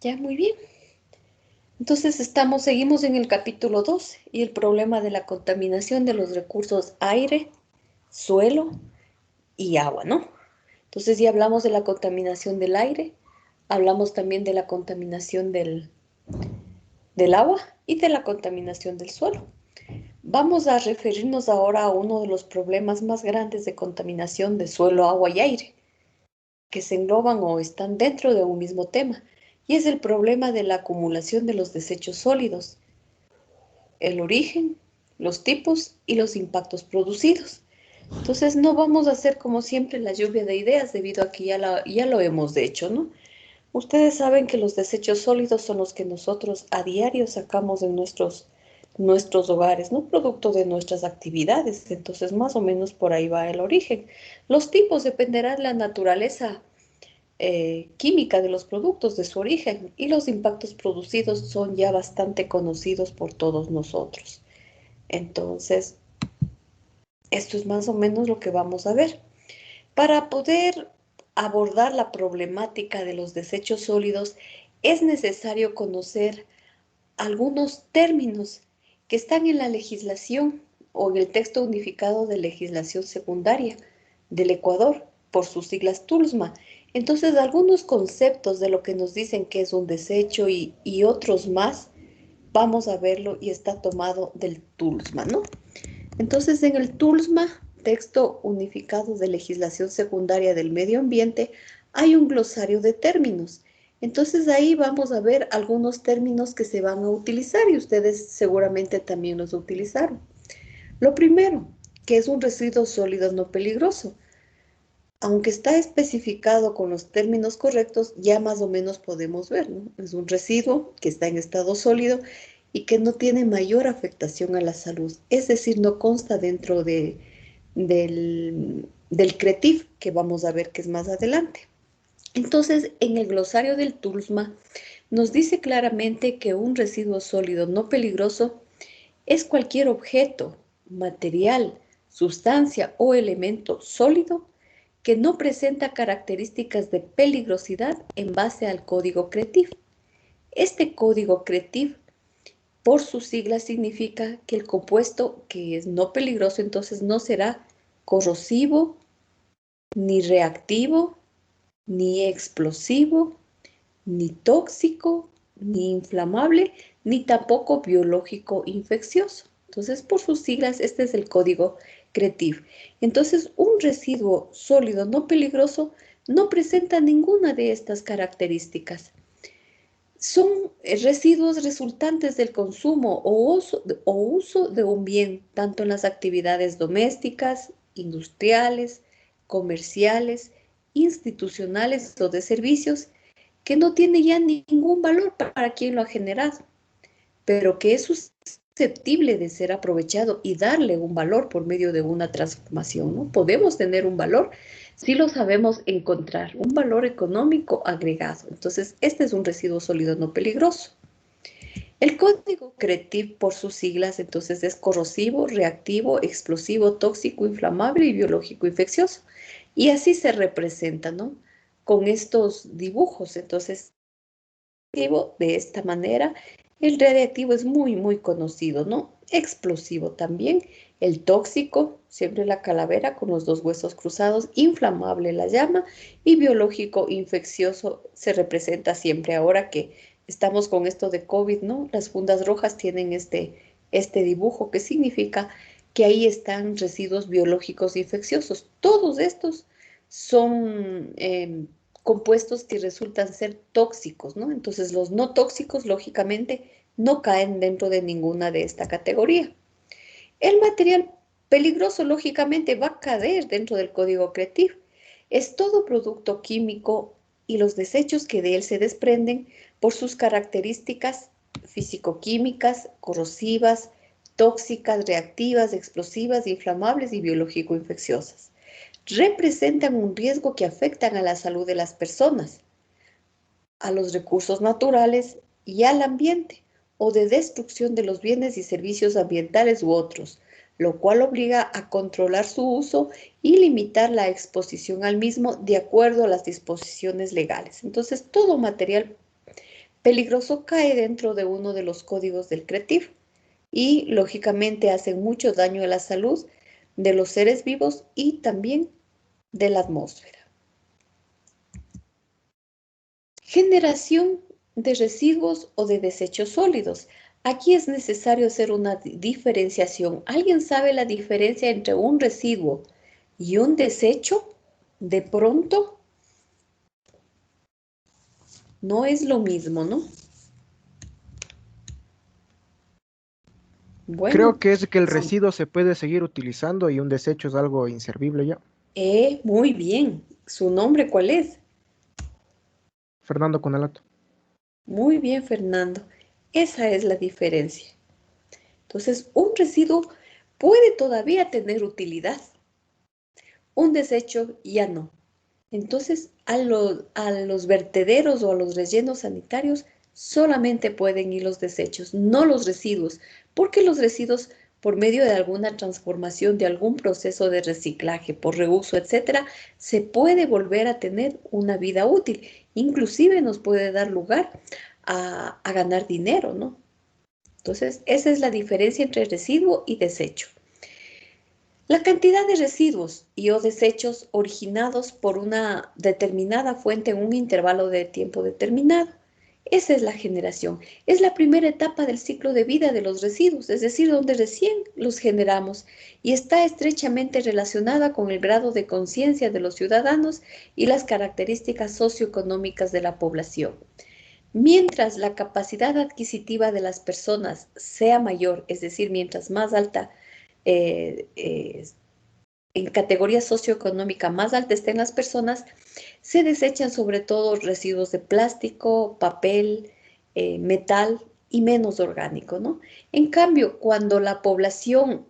Ya, muy bien. Entonces seguimos en el capítulo 2 y el problema de la contaminación de los recursos aire, suelo y agua, ¿no? Entonces ya hablamos de la contaminación del aire, hablamos también de la contaminación del agua y de la contaminación del suelo. Vamos a referirnos ahora a uno de los problemas más grandes de contaminación de suelo, agua y aire, que se engloban o están dentro de un mismo tema, y es el problema de la acumulación de los desechos sólidos, el origen, los tipos y los impactos producidos. Entonces no vamos a hacer como siempre la lluvia de ideas debido a que ya lo hemos hecho, ¿no? Ustedes saben que los desechos sólidos son los que nosotros a diario sacamos de nuestros hogares, ¿no? Producto de nuestras actividades. Entonces más o menos por ahí va el origen. Los tipos dependerán de la naturaleza química de los productos, de su origen, y los impactos producidos son ya bastante conocidos por todos nosotros. Entonces, esto es más o menos lo que vamos a ver. Para poder abordar la problemática de los desechos sólidos, es necesario conocer algunos términos que están en la legislación o en el texto unificado de legislación secundaria del Ecuador, por sus siglas TULSMA. Entonces, algunos conceptos de lo que nos dicen que es un desecho y otros más, vamos a verlo y está tomado del TULSMA, ¿no? Entonces, en el TULSMA, texto unificado de legislación secundaria del medio ambiente, hay un glosario de términos. Entonces, ahí vamos a ver algunos términos que se van a utilizar y ustedes seguramente también los utilizaron. Lo primero, que es un residuo sólido no peligroso. Aunque está especificado con los términos correctos, ya más o menos podemos ver, ¿no? Es un residuo que está en estado sólido y que no tiene mayor afectación a la salud. Es decir, no consta dentro del CRETIF, que vamos a ver que es más adelante. Entonces, en el glosario del TULSMA nos dice claramente que un residuo sólido no peligroso es cualquier objeto, material, sustancia o elemento sólido que no presenta características de peligrosidad en base al código CRETIF. Este código CRETIF, por sus siglas, significa que el compuesto que es no peligroso entonces no será corrosivo, ni reactivo, ni explosivo, ni tóxico, ni inflamable, ni tampoco biológico infeccioso. Entonces, por sus siglas, este es el código CRETIF. Entonces, un residuo sólido no peligroso no presenta ninguna de estas características. Son residuos resultantes del consumo o uso de un bien, tanto en las actividades domésticas, industriales, comerciales, institucionales o de servicios, que no tiene ya ningún valor para quien lo ha generado, pero que es susceptible de ser aprovechado y darle un valor por medio de una transformación, ¿no? Podemos tener un valor si lo sabemos encontrar, un valor económico agregado. Entonces, este es un residuo sólido no peligroso. El código CRETIF, por sus siglas, entonces es corrosivo, reactivo, explosivo, tóxico, inflamable y biológico infeccioso. Y así se representa, ¿no? Con estos dibujos. Entonces, de esta manera, el radiactivo es muy conocido, ¿no? Explosivo también, el tóxico, siempre la calavera con los dos huesos cruzados, inflamable la llama y biológico infeccioso se representa siempre ahora que estamos con esto de COVID, ¿no? Las fundas rojas tienen este dibujo que significa que ahí están residuos biológicos infecciosos. Todos estos son compuestos que resultan ser tóxicos, ¿no? Entonces los no tóxicos, lógicamente, no caen dentro de ninguna de esta categoría. El material peligroso, lógicamente, va a caer dentro del código CRETIF. Es todo producto químico y los desechos que de él se desprenden por sus características físico-químicas, corrosivas, tóxicas, reactivas, explosivas, inflamables y biológico-infecciosas. Representan un riesgo que afectan a la salud de las personas, a los recursos naturales y al ambiente, o de destrucción de los bienes y servicios ambientales u otros, lo cual obliga a controlar su uso y limitar la exposición al mismo de acuerdo a las disposiciones legales. Entonces, todo material peligroso cae dentro de uno de los códigos del Creativo y lógicamente hacen mucho daño a la salud de los seres vivos y también de la atmósfera. Generación de residuos o de desechos sólidos. Aquí es necesario hacer una diferenciación. ¿Alguien sabe la diferencia entre un residuo y un desecho? De pronto, no es lo mismo, ¿no? Creo Bueno, que es que el sí. residuo se puede seguir utilizando y un desecho es algo inservible ya. Muy bien. ¿Su nombre cuál es? Fernando Conalato. Muy bien, Fernando. Esa es la diferencia. Entonces, un residuo puede todavía tener utilidad. Un desecho ya no. Entonces, a los vertederos o a los rellenos sanitarios solamente pueden ir los desechos, no los residuos, porque los residuos, por medio de alguna transformación, de algún proceso de reciclaje, por reuso, etcétera, se puede volver a tener una vida útil. Inclusive nos puede dar lugar a ganar dinero, ¿no? Entonces, esa es la diferencia entre residuo y desecho. La cantidad de residuos y o desechos originados por una determinada fuente en un intervalo de tiempo determinado. Esa es la generación. Es la primera etapa del ciclo de vida de los residuos, es decir, donde recién los generamos y está estrechamente relacionada con el grado de conciencia de los ciudadanos y las características socioeconómicas de la población. Mientras la capacidad adquisitiva de las personas sea mayor, es decir, mientras más alta eh, eh, en categoría socioeconómica más alta estén las personas, se desechan sobre todo residuos de plástico, papel, metal y menos orgánico, ¿no? En cambio, cuando la población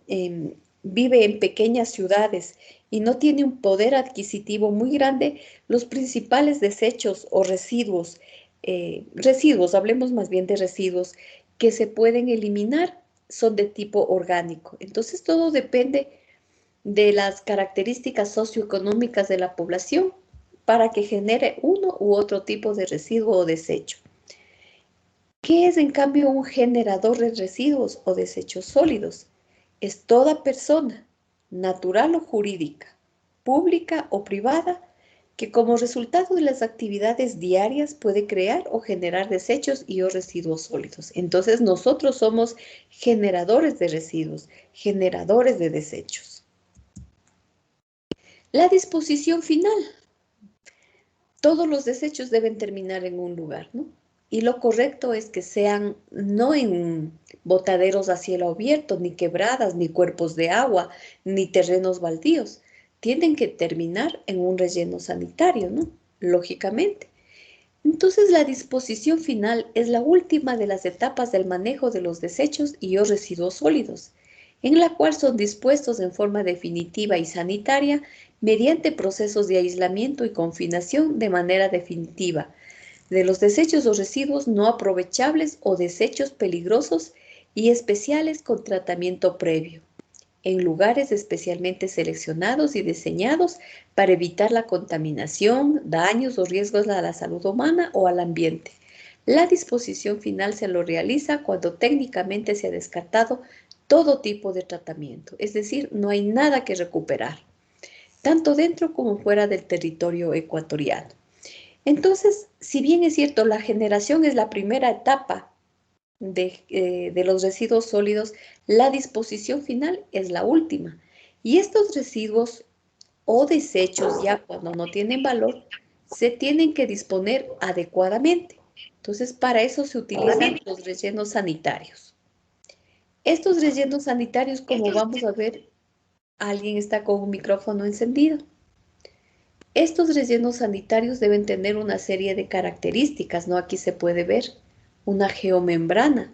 vive en pequeñas ciudades y no tiene un poder adquisitivo muy grande, los principales desechos o residuos, hablemos más bien de residuos, que se pueden eliminar son de tipo orgánico. Entonces, todo depende de las características socioeconómicas de la población para que genere uno u otro tipo de residuo o desecho. ¿Qué es en cambio un generador de residuos o desechos sólidos? Es toda persona, natural o jurídica, pública o privada, que como resultado de las actividades diarias puede crear o generar desechos y o residuos sólidos. Entonces nosotros somos generadores de residuos, generadores de desechos. La disposición final. Todos los desechos deben terminar en un lugar, ¿no? Y lo correcto es que sean no en botaderos a cielo abierto, ni quebradas, ni cuerpos de agua, ni terrenos baldíos. Tienen que terminar en un relleno sanitario, ¿no? Lógicamente. Entonces, la disposición final es la última de las etapas del manejo de los desechos y o residuos sólidos, en la cual son dispuestos en forma definitiva y sanitaria mediante procesos de aislamiento y confinación de manera definitiva de los desechos o residuos no aprovechables o desechos peligrosos y especiales con tratamiento previo en lugares especialmente seleccionados y diseñados para evitar la contaminación, daños o riesgos a la salud humana o al ambiente. La disposición final se lo realiza cuando técnicamente se ha descartado todo tipo de tratamiento, es decir, no hay nada que recuperar, tanto dentro como fuera del territorio ecuatoriano. Entonces, si bien es cierto, la generación es la primera etapa de los residuos sólidos, la disposición final es la última. Y estos residuos o desechos, ya cuando no tienen valor, se tienen que disponer adecuadamente. Entonces, para eso se utilizan los rellenos sanitarios. Estos rellenos sanitarios, como vamos a ver, alguien está con un micrófono encendido. Estos rellenos sanitarios deben tener una serie de características, ¿no? Aquí se puede ver una geomembrana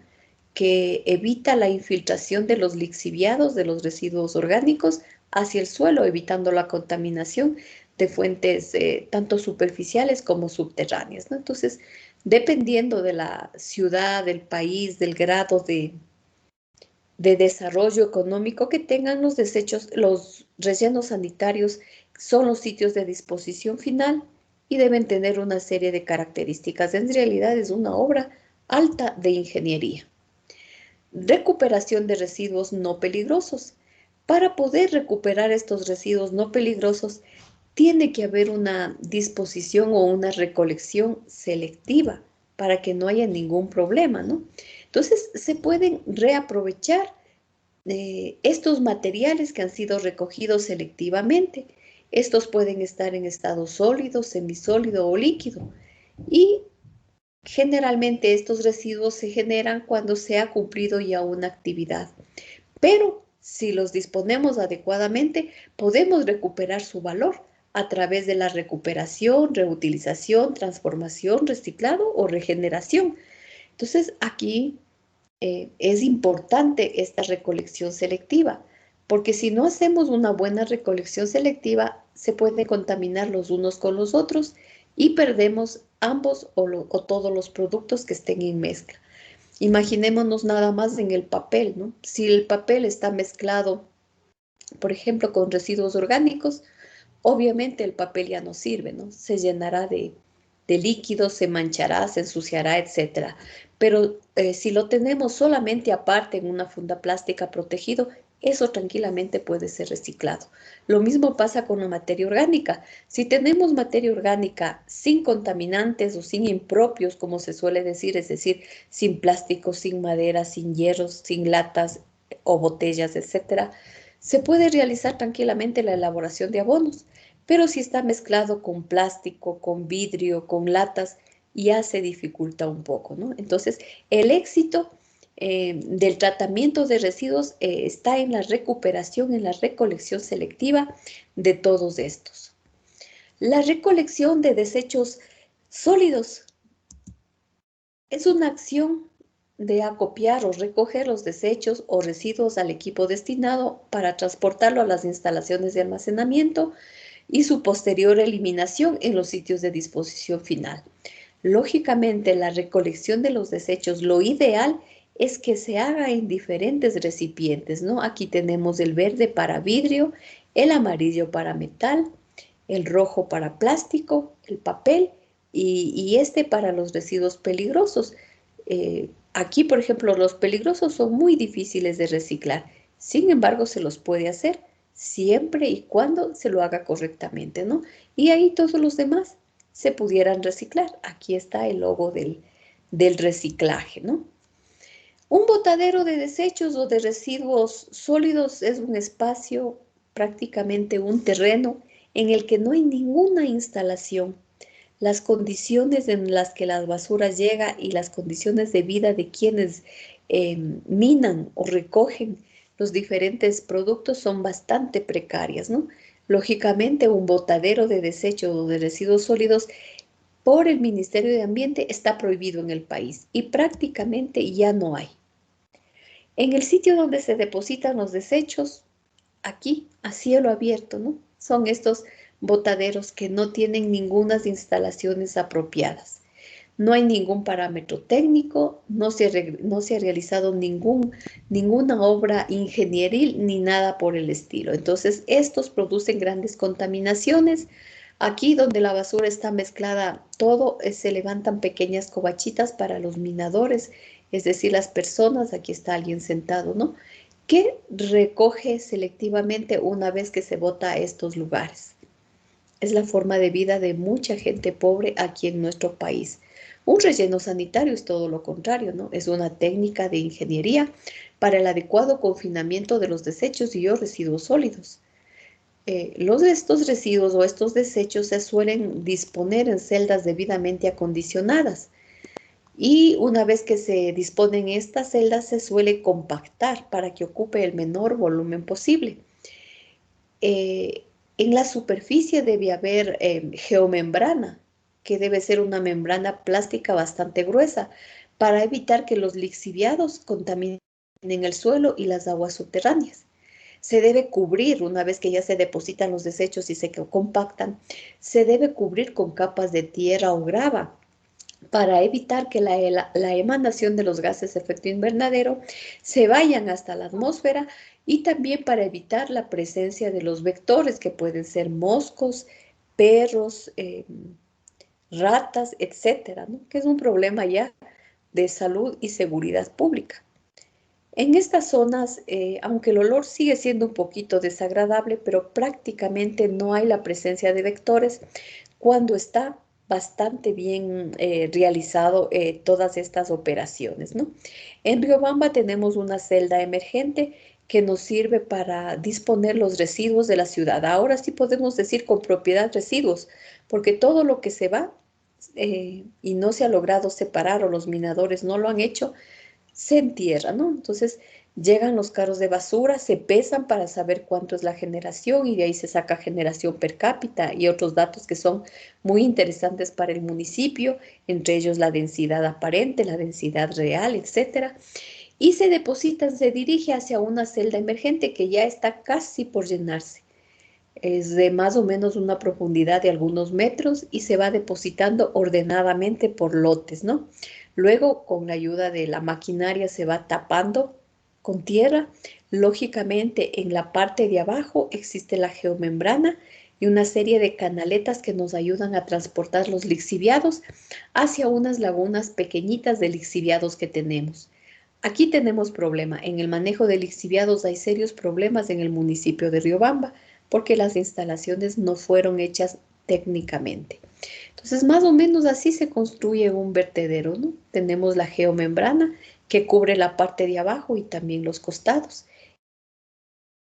que evita la infiltración de los lixiviados de los residuos orgánicos hacia el suelo, evitando la contaminación de fuentes tanto superficiales como subterráneas, ¿no? Entonces, dependiendo de la ciudad, del país, del grado de desarrollo económico que tengan los desechos, los rellenos sanitarios son los sitios de disposición final y deben tener una serie de características. En realidad es una obra alta de ingeniería. Recuperación de residuos no peligrosos. Para poder recuperar estos residuos no peligrosos, tiene que haber una disposición o una recolección selectiva para que no haya ningún problema, ¿no? Entonces, se pueden reaprovechar estos materiales que han sido recogidos selectivamente. Estos pueden estar en estado sólido, semisólido o líquido. Y generalmente estos residuos se generan cuando se ha cumplido ya una actividad. Pero si los disponemos adecuadamente, podemos recuperar su valor a través de la recuperación, reutilización, transformación, reciclado o regeneración. Entonces, aquí es importante esta recolección selectiva, porque si no hacemos una buena recolección selectiva, se pueden contaminar los unos con los otros y perdemos ambos o todos los productos que estén en mezcla. Imaginémonos nada más en el papel, ¿no? Si el papel está mezclado, por ejemplo, con residuos orgánicos, obviamente el papel ya no sirve, ¿no? Se llenará de líquidos, se manchará, se ensuciará, etcétera. Pero si lo tenemos solamente aparte en una funda plástica protegido, eso tranquilamente puede ser reciclado. Lo mismo pasa con la materia orgánica. Si tenemos materia orgánica sin contaminantes o sin impropios, como se suele decir, es decir, sin plástico, sin madera, sin hierros, sin latas o botellas, etcétera, se puede realizar tranquilamente la elaboración de abonos. Pero si está mezclado con plástico, con vidrio, con latas, ya se dificulta un poco, ¿no? Entonces, el éxito del tratamiento de residuos está en la recuperación, en la recolección selectiva de todos estos. La recolección de desechos sólidos es una acción de acopiar o recoger los desechos o residuos al equipo destinado para transportarlo a las instalaciones de almacenamiento y su posterior eliminación en los sitios de disposición final. Lógicamente, la recolección de los desechos, lo ideal es que se haga en diferentes recipientes, ¿no? Aquí tenemos el verde para vidrio, el amarillo para metal, el rojo para plástico, el papel y este para los residuos peligrosos. Aquí, por ejemplo, los peligrosos son muy difíciles de reciclar. Sin embargo, se los puede hacer siempre y cuando se lo haga correctamente, ¿no? Y ahí todos los demás se pudieran reciclar. Aquí está el logo del reciclaje, ¿no? Un botadero de desechos o de residuos sólidos es un espacio, prácticamente un terreno, en el que no hay ninguna instalación. Las condiciones en las que la basura llega y las condiciones de vida de quienes minan o recogen los diferentes productos son bastante precarias, ¿no? Lógicamente, un botadero de desechos o de residuos sólidos por el Ministerio de Ambiente está prohibido en el país y prácticamente ya no hay. En el sitio donde se depositan los desechos, aquí a cielo abierto, ¿no? Son estos botaderos que no tienen ninguna instalaciones apropiadas. No hay ningún parámetro técnico, no se ha realizado ninguna obra ingenieril ni nada por el estilo. Entonces, estos producen grandes contaminaciones. Aquí donde la basura está mezclada, todo se levantan pequeñas covachitas para los minadores, es decir, las personas, aquí está alguien sentado, ¿no? Que recoge selectivamente una vez que se bota a estos lugares. Es la forma de vida de mucha gente pobre aquí en nuestro país. Un relleno sanitario es todo lo contrario, ¿no? Es una técnica de ingeniería para el adecuado confinamiento de los desechos y o residuos sólidos. Estos residuos o estos desechos se suelen disponer en celdas debidamente acondicionadas y una vez que se disponen estas celdas se suele compactar para que ocupe el menor volumen posible. En la superficie debe haber geomembrana, que debe ser una membrana plástica bastante gruesa para evitar que los lixiviados contaminen el suelo y las aguas subterráneas. Se debe cubrir, una vez que ya se depositan los desechos y se compactan, se debe cubrir con capas de tierra o grava para evitar que la emanación de los gases de efecto invernadero se vayan hasta la atmósfera y también para evitar la presencia de los vectores que pueden ser moscos, perros, ratas, etcétera, ¿no? Que es un problema ya de salud y seguridad pública. En estas zonas, aunque el olor sigue siendo un poquito desagradable, pero prácticamente no hay la presencia de vectores cuando está bastante bien realizado todas estas operaciones, ¿no? En Riobamba tenemos una celda emergente que nos sirve para disponer los residuos de la ciudad. Ahora sí podemos decir con propiedad residuos, porque todo lo que se va y no se ha logrado separar o los minadores no lo han hecho, se entierra, ¿no? Entonces llegan los carros de basura, se pesan para saber cuánto es la generación y de ahí se saca generación per cápita y otros datos que son muy interesantes para el municipio, entre ellos la densidad aparente, la densidad real, etcétera. Y se depositan, se dirige hacia una celda emergente que ya está casi por llenarse. Es de más o menos una profundidad de algunos metros y se va depositando ordenadamente por lotes, ¿no? Luego, con la ayuda de la maquinaria, se va tapando con tierra. Lógicamente, en la parte de abajo existe la geomembrana y una serie de canaletas que nos ayudan a transportar los lixiviados hacia unas lagunas pequeñitas de lixiviados que tenemos. Aquí tenemos problema. En el manejo de lixiviados hay serios problemas en el municipio de Riobamba porque las instalaciones no fueron hechas técnicamente. Entonces, más o menos así se construye un vertedero, ¿no? Tenemos la geomembrana que cubre la parte de abajo y también los costados.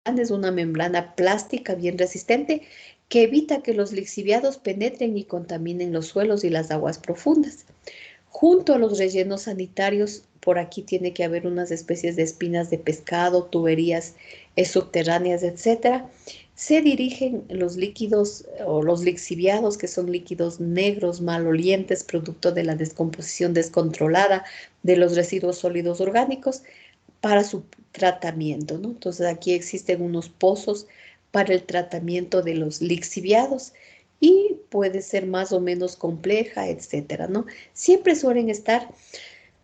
Es una membrana plástica bien resistente que evita que los lixiviados penetren y contaminen los suelos y las aguas profundas. Junto a los rellenos sanitarios, por aquí tiene que haber unas especies de espinas de pescado, tuberías subterráneas, etcétera. Se dirigen los líquidos o los lixiviados, que son líquidos negros, malolientes, producto de la descomposición descontrolada de los residuos sólidos orgánicos, para su tratamiento, ¿no? Entonces aquí existen unos pozos para el tratamiento de los lixiviados y puede ser más o menos compleja, etcétera, ¿no? Siempre suelen estar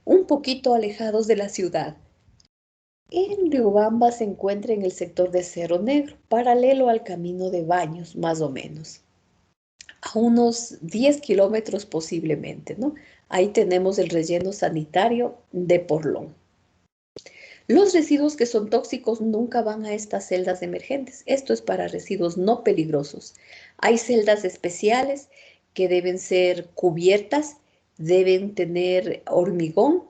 un poquito alejados de la ciudad. En Riobamba se encuentra en el sector de Cerro Negro, paralelo al camino de Baños, más o menos, a unos 10 kilómetros posiblemente, ¿no? Ahí tenemos el relleno sanitario de Porlón. Los residuos que son tóxicos nunca van a estas celdas emergentes. Esto es para residuos no peligrosos. Hay celdas especiales que deben ser cubiertas, deben tener hormigón,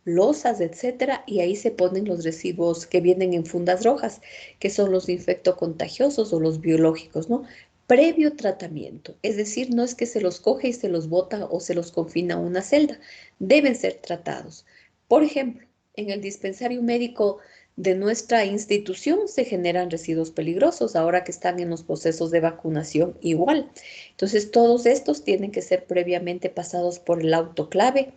losas, etcétera, y ahí se ponen los residuos que vienen en fundas rojas, que son los infectocontagiosos o los biológicos, ¿no? Previo tratamiento, es decir, no es que se los coge y se los bota o se los confina a una celda, deben ser tratados. Por ejemplo, en el dispensario médico de nuestra institución se generan residuos peligrosos ahora que están en los procesos de vacunación igual. Entonces, todos estos tienen que ser previamente pasados por el autoclave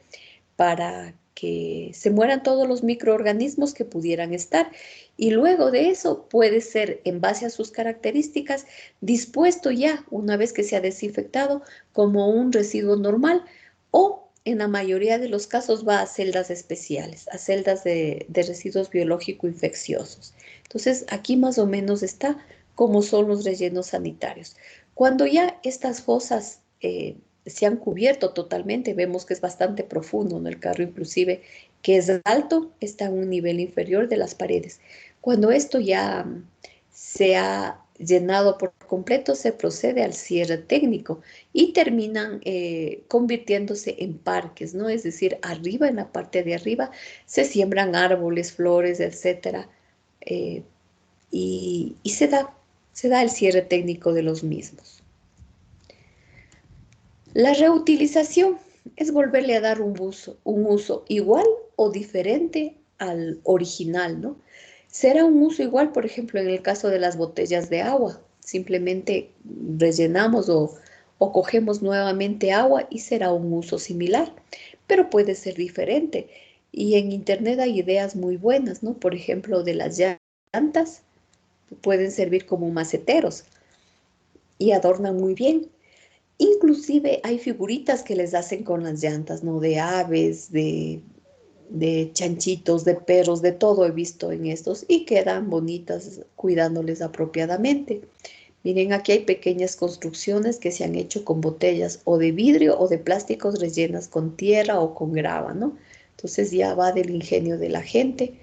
para que se mueran todos los microorganismos que pudieran estar. Y luego de eso puede ser, en base a sus características, dispuesto ya, una vez que se ha desinfectado, como un residuo normal o en la mayoría de los casos va a celdas especiales, a celdas de residuos biológico-infecciosos. Entonces, aquí más o menos está cómo son los rellenos sanitarios. Cuando ya estas fosas se han cubierto totalmente, vemos que es bastante profundo, ¿no? El carro inclusive que es alto está a un nivel inferior de las paredes. Cuando esto ya se ha llenado por completo, se procede al cierre técnico y terminan convirtiéndose en parques, ¿no? Es decir, arriba, en la parte de arriba, se siembran árboles, flores, etcétera, eh, y se da el cierre técnico de los mismos. La reutilización es volverle a dar un uso igual o diferente al original, ¿no? Será un uso igual, por ejemplo, en el caso de las botellas de agua. Simplemente rellenamos o cogemos nuevamente agua y será un uso similar, pero puede ser diferente. Y en Internet hay ideas muy buenas, ¿no? Por ejemplo, de las llantas, pueden servir como maceteros y adornan muy bien. Inclusive hay figuritas que les hacen con las llantas, ¿no? De aves, de chanchitos, de perros, de todo he visto en estos y quedan bonitas cuidándoles apropiadamente. Miren, aquí hay pequeñas construcciones que se han hecho con botellas o de vidrio o de plásticos rellenas con tierra o con grava, ¿no? Entonces ya va del ingenio de la gente,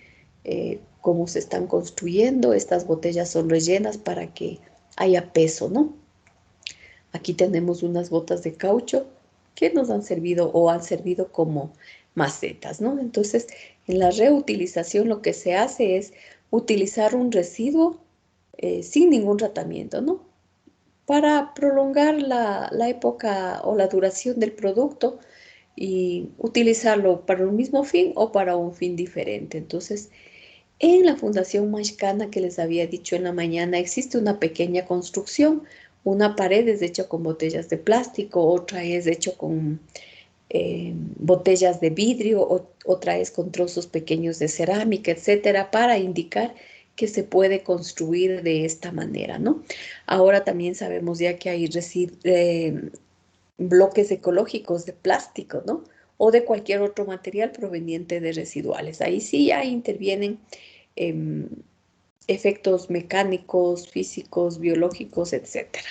cómo se están construyendo. Estas botellas son rellenas para que haya peso, ¿no? Aquí tenemos unas botas de caucho que nos han servido o han servido como macetas, ¿no? Entonces, en la reutilización lo que se hace es utilizar un residuo sin ningún tratamiento, ¿no? Para prolongar la época o la duración del producto y utilizarlo para un mismo fin o para un fin diferente. Entonces, en la Fundación Mashcana que les había dicho en la mañana, existe una pequeña construcción. Una pared es hecha con botellas de plástico, otra es hecha con botellas de vidrio, otra es con trozos pequeños de cerámica, etcétera, para indicar que se puede construir de esta manera, ¿no? Ahora también sabemos ya que hay bloques ecológicos de plástico, ¿no? O de cualquier otro material proveniente de residuales. Ahí sí ya intervienen eh, efectos mecánicos, físicos, biológicos, etcétera.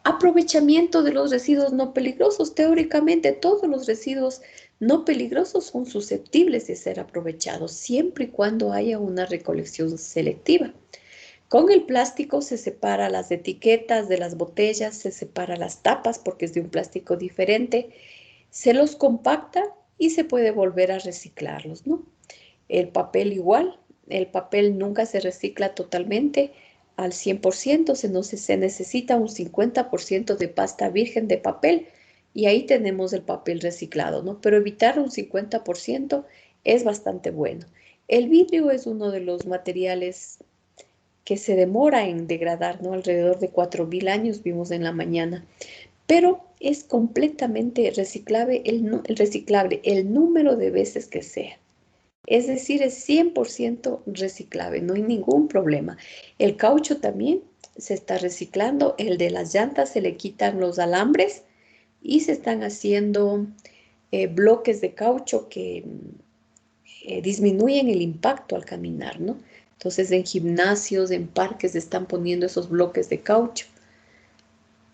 Aprovechamiento de los residuos no peligrosos. Teóricamente, todos los residuos no peligrosos son susceptibles de ser aprovechados siempre y cuando haya una recolección selectiva. Con el plástico se separa las etiquetas de las botellas, se separa las tapas porque es de un plástico diferente, se los compacta y se puede volver a reciclarlos, ¿no? El papel igual, el papel nunca se recicla totalmente al 100%, se necesita un 50% de pasta virgen de papel y ahí tenemos el papel reciclado, ¿no? Pero evitar un 50% es bastante bueno. El vidrio es uno de los materiales que se demora en degradar, ¿no? Alrededor de 4.000 años vimos en la mañana, pero es completamente reciclable el número de veces que sea. Es decir, es 100% reciclable, no hay ningún problema. El caucho también se está reciclando, el de las llantas se le quitan los alambres y se están haciendo bloques de caucho que disminuyen el impacto al caminar, ¿no? Entonces en gimnasios, en parques se están poniendo esos bloques de caucho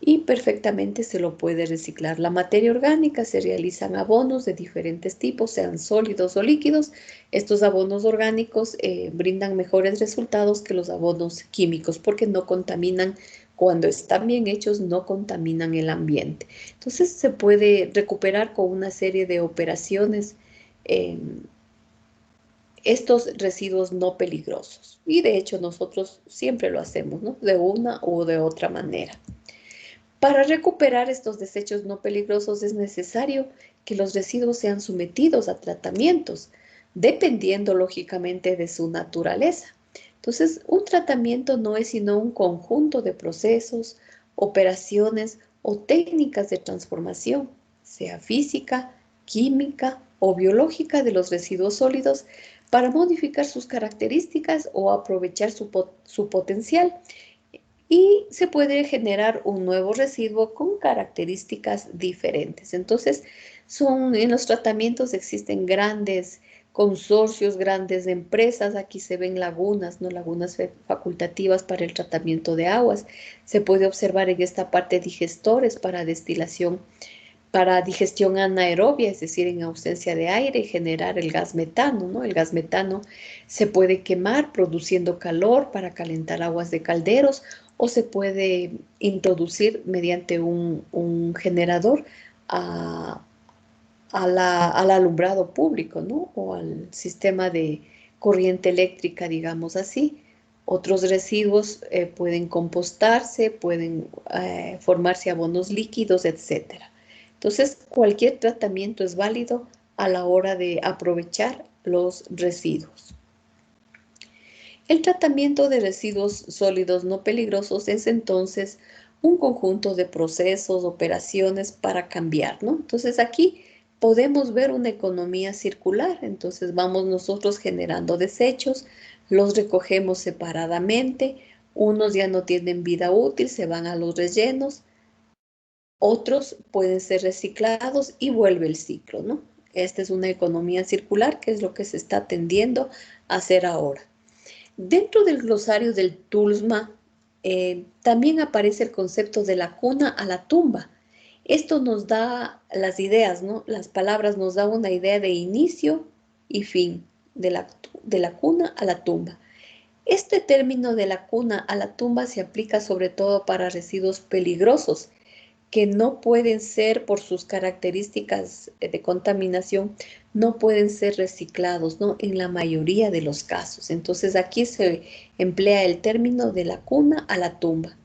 y perfectamente se lo puede reciclar. La materia orgánica se realizan abonos de diferentes tipos, sean sólidos o líquidos. Estos abonos orgánicos brindan mejores resultados que los abonos químicos porque no contaminan, cuando están bien hechos, no contaminan el ambiente. Entonces se puede recuperar con una serie de operaciones eh, estos residuos no peligrosos. Y de hecho nosotros siempre lo hacemos, ¿no? De una u de otra manera. Para recuperar estos desechos no peligrosos es necesario que los residuos sean sometidos a tratamientos, dependiendo lógicamente de su naturaleza. Entonces, un tratamiento no es sino un conjunto de procesos, operaciones o técnicas de transformación, sea física, química o biológica de los residuos sólidos para modificar sus características o aprovechar su potencial y se puede generar un nuevo residuo con características diferentes. Entonces, en los tratamientos existen grandes consorcios, grandes empresas. Aquí se ven lagunas, ¿no? Lagunas facultativas para el tratamiento de aguas. Se puede observar en esta parte digestores para destilación, para digestión anaerobia, es decir, en ausencia de aire, generar el gas metano, ¿no? El gas metano se puede quemar produciendo calor para calentar aguas de calderos o se puede introducir mediante un generador al alumbrado público, ¿no? O al sistema de corriente eléctrica, digamos así. Otros residuos pueden compostarse, pueden formarse abonos líquidos, etcétera. Entonces, cualquier tratamiento es válido a la hora de aprovechar los residuos. El tratamiento de residuos sólidos no peligrosos es entonces un conjunto de procesos, operaciones para cambiar, ¿no? Entonces aquí podemos ver una economía circular. Entonces vamos nosotros generando desechos, los recogemos separadamente, unos ya no tienen vida útil, se van a los rellenos, otros pueden ser reciclados y vuelve el ciclo, ¿no? Esta es una economía circular que es lo que se está tendiendo a hacer ahora. Dentro del glosario del TULSMA también aparece el concepto de la cuna a la tumba. Esto nos da las ideas, ¿no? Las palabras nos dan una idea de inicio y fin, de la cuna a la tumba. Este término de la cuna a la tumba se aplica sobre todo para residuos peligrosos, que no pueden ser, por sus características de contaminación, no pueden ser reciclados, ¿no? En la mayoría de los casos. Entonces aquí se emplea el término de la cuna a la tumba.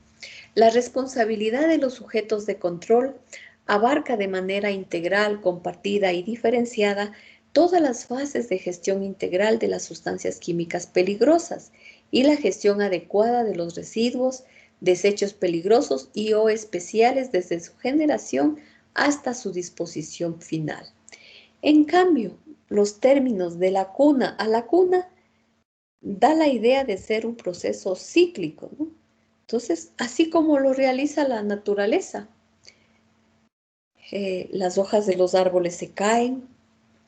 La responsabilidad de los sujetos de control abarca de manera integral, compartida y diferenciada todas las fases de gestión integral de las sustancias químicas peligrosas y la gestión adecuada de los residuos, desechos peligrosos y o especiales desde su generación hasta su disposición final. En cambio, los términos de la cuna a la cuna da la idea de ser un proceso cíclico, ¿no? Entonces, así como lo realiza la naturaleza, las hojas de los árboles se caen,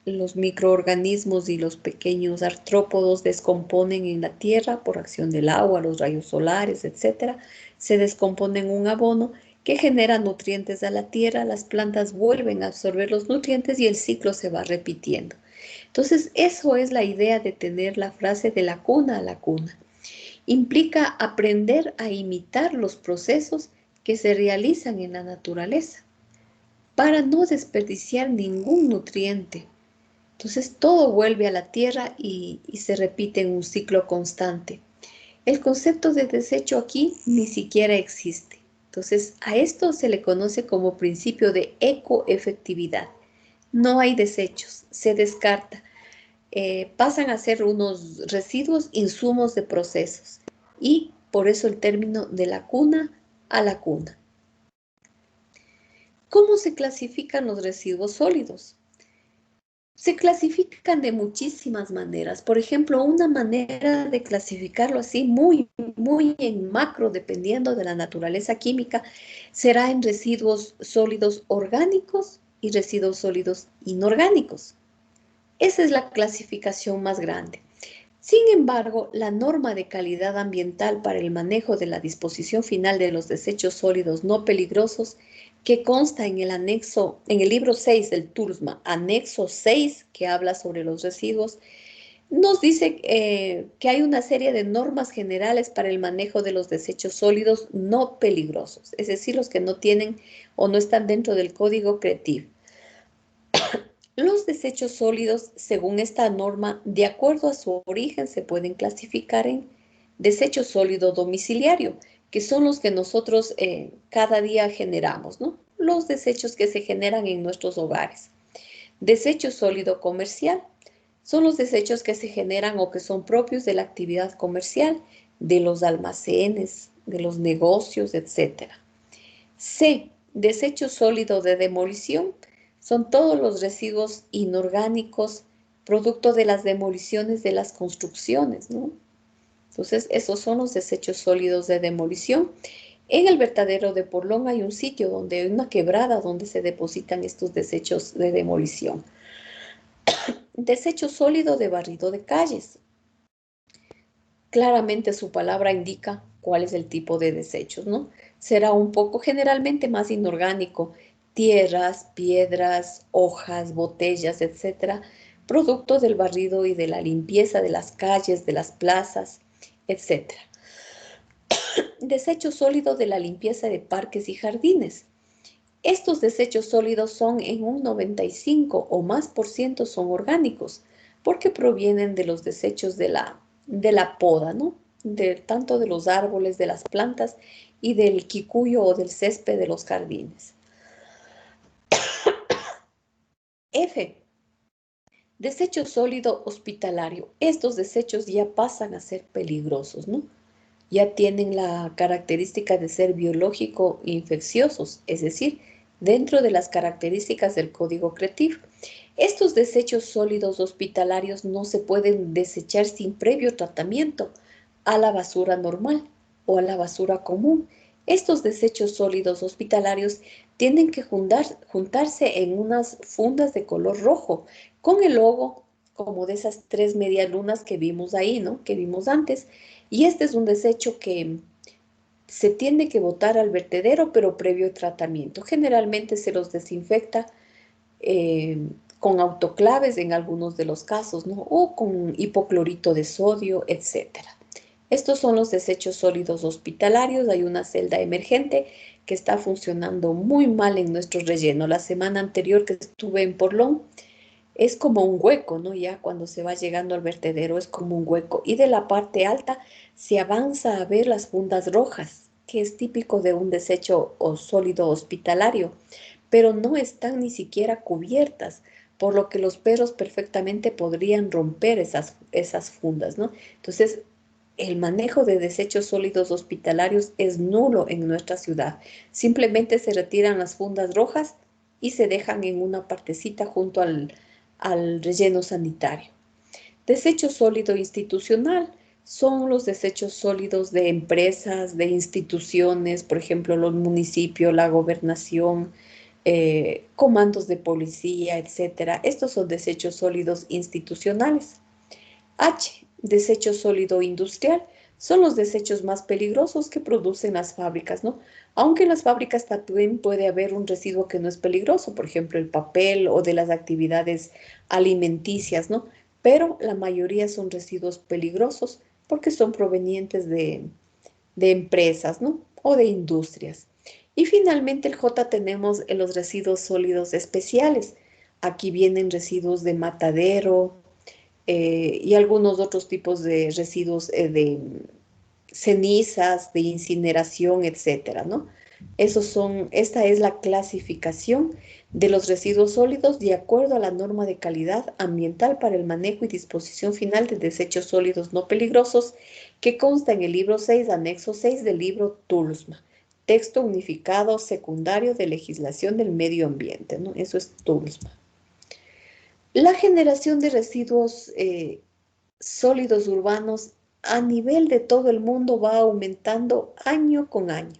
los microorganismos y los pequeños artrópodos descomponen en la tierra por acción del agua, los rayos solares, etc. Se descomponen un abono que genera nutrientes a la tierra, las plantas vuelven a absorber los nutrientes y el ciclo se va repitiendo. Entonces, eso es la idea de tener la frase de la cuna a la cuna. Implica aprender a imitar los procesos que se realizan en la naturaleza para no desperdiciar ningún nutriente. Entonces todo vuelve a la tierra y se repite en un ciclo constante. El concepto de desecho aquí ni siquiera existe. Entonces a esto se le conoce como principio de ecoefectividad. No hay desechos, se descarta. Pasan a ser unos residuos, insumos de procesos. Y por eso el término de la cuna a la cuna. ¿Cómo se clasifican los residuos sólidos? Se clasifican de muchísimas maneras. Por ejemplo, una manera de clasificarlo así, muy en macro, dependiendo de la naturaleza química, será en residuos sólidos orgánicos y residuos sólidos inorgánicos. Esa es la clasificación más grande. Sin embargo, la norma de calidad ambiental para el manejo de la disposición final de los desechos sólidos no peligrosos, que consta en el anexo, en el libro 6 del TULSMA, anexo 6, que habla sobre los residuos, nos dice que hay una serie de normas generales para el manejo de los desechos sólidos no peligrosos, es decir, los que no tienen o no están dentro del código CRETIV. Los desechos sólidos, según esta norma, de acuerdo a su origen, se pueden clasificar en desecho sólido domiciliario, que son los que nosotros cada día generamos, ¿no? Los desechos que se generan en nuestros hogares. Desecho sólido comercial son los desechos que se generan o que son propios de la actividad comercial, de los almacenes, de los negocios, etc. C. Desecho sólido de demolición son todos los residuos inorgánicos producto de las demoliciones de las construcciones, ¿no? Entonces, esos son los desechos sólidos de demolición. En el vertedero de Porlón hay un sitio donde hay una quebrada donde se depositan estos desechos de demolición. Desecho sólido de barrido de calles. Claramente su palabra indica cuál es el tipo de desechos, ¿no? Será un poco generalmente más inorgánico, tierras, piedras, hojas, botellas, etcétera, producto del barrido y de la limpieza de las calles, de las plazas, etcétera. Desecho sólido de la limpieza de parques y jardines. Estos desechos sólidos son en un 95 o más por ciento son orgánicos, porque provienen de los desechos de la poda, ¿no? Tanto de los árboles, de las plantas y del quicuyo o del césped de los jardines. F. Desecho sólido hospitalario. Estos desechos ya pasan a ser peligrosos, ¿no? Ya tienen la característica de ser biológico e infecciosos, es decir, dentro de las características del código CRETIV. Estos desechos sólidos hospitalarios no se pueden desechar sin previo tratamiento a la basura normal o a la basura común. Estos desechos sólidos hospitalarios tienen que juntarse en unas fundas de color rojo con el logo como de esas 3 medialunas que vimos ahí, ¿no? Que vimos antes. Y este es un desecho que se tiene que botar al vertedero, pero previo tratamiento. Generalmente se los desinfecta eh, con autoclaves en algunos de los casos, ¿no? O con hipoclorito de sodio, etcétera. Estos son los desechos sólidos hospitalarios. Hay una celda emergente que está funcionando muy mal en nuestro relleno. La semana anterior que estuve en Porlón, es como un hueco, ¿no? Ya cuando se va llegando al vertedero es como un hueco. Y de la parte alta se avanza a ver las fundas rojas, que es típico de un desecho o sólido hospitalario, pero no están ni siquiera cubiertas, por lo que los perros perfectamente podrían romper esas fundas, ¿no? Entonces, el manejo de desechos sólidos hospitalarios es nulo en nuestra ciudad. Simplemente se retiran las fundas rojas y se dejan en una partecita junto al relleno sanitario. Desecho sólido institucional son los desechos sólidos de empresas, de instituciones, por ejemplo, los municipios, la gobernación, comandos de policía, etcétera. Estos son desechos sólidos institucionales. H, desecho sólido industrial, son los desechos más peligrosos que producen las fábricas, ¿no? Aunque en las fábricas también puede haber un residuo que no es peligroso, por ejemplo, el papel o de las actividades alimenticias, ¿no? Pero la mayoría son residuos peligrosos porque son provenientes de empresas, ¿no? O de industrias. Y finalmente el J tenemos en los residuos sólidos especiales. Aquí vienen residuos de matadero, y algunos otros tipos de residuos de cenizas, de incineración, etcétera, ¿no? Esta es la clasificación de los residuos sólidos de acuerdo a la norma de calidad ambiental para el manejo y disposición final de desechos sólidos no peligrosos que consta en el libro 6, anexo 6 del libro TULSMA, texto unificado secundario de legislación del medio ambiente, ¿no? Eso es TULSMA. La generación de residuos sólidos urbanos a nivel de todo el mundo va aumentando año con año.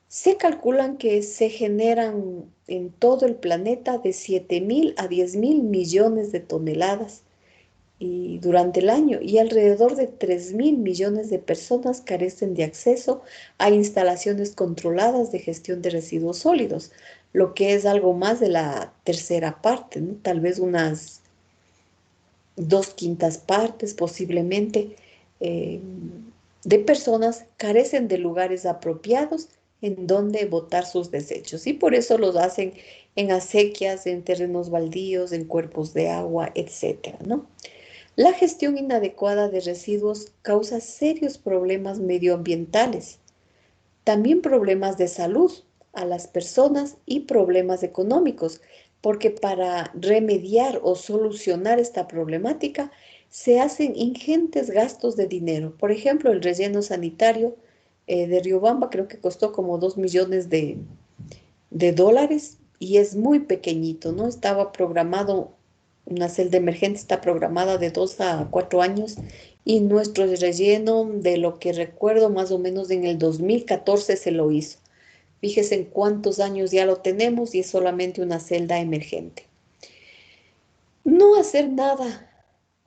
Se calculan que se generan en todo el planeta de 7.000 a 10.000 millones de toneladas y durante el año, y alrededor de 3.000 millones de personas carecen de acceso a instalaciones controladas de gestión de residuos sólidos, lo que es algo más de la tercera parte, ¿no? Tal vez unas 2/5 partes posiblemente eh, de personas carecen de lugares apropiados en donde botar sus desechos y por eso los hacen en acequias, en terrenos baldíos, en cuerpos de agua, etcétera, ¿no? La gestión inadecuada de residuos causa serios problemas medioambientales, también problemas de salud a las personas y problemas económicos, porque para remediar o solucionar esta problemática se hacen ingentes gastos de dinero. Por ejemplo, el relleno sanitario de Riobamba creo que costó como 2 millones de dólares y es muy pequeñito, ¿no? Estaba programado, una celda emergente está programada de 2 a 4 años y nuestro relleno, de lo que recuerdo, más o menos en el 2014 se lo hizo. Fíjese en cuántos años ya lo tenemos y es solamente una celda emergente. No hacer nada,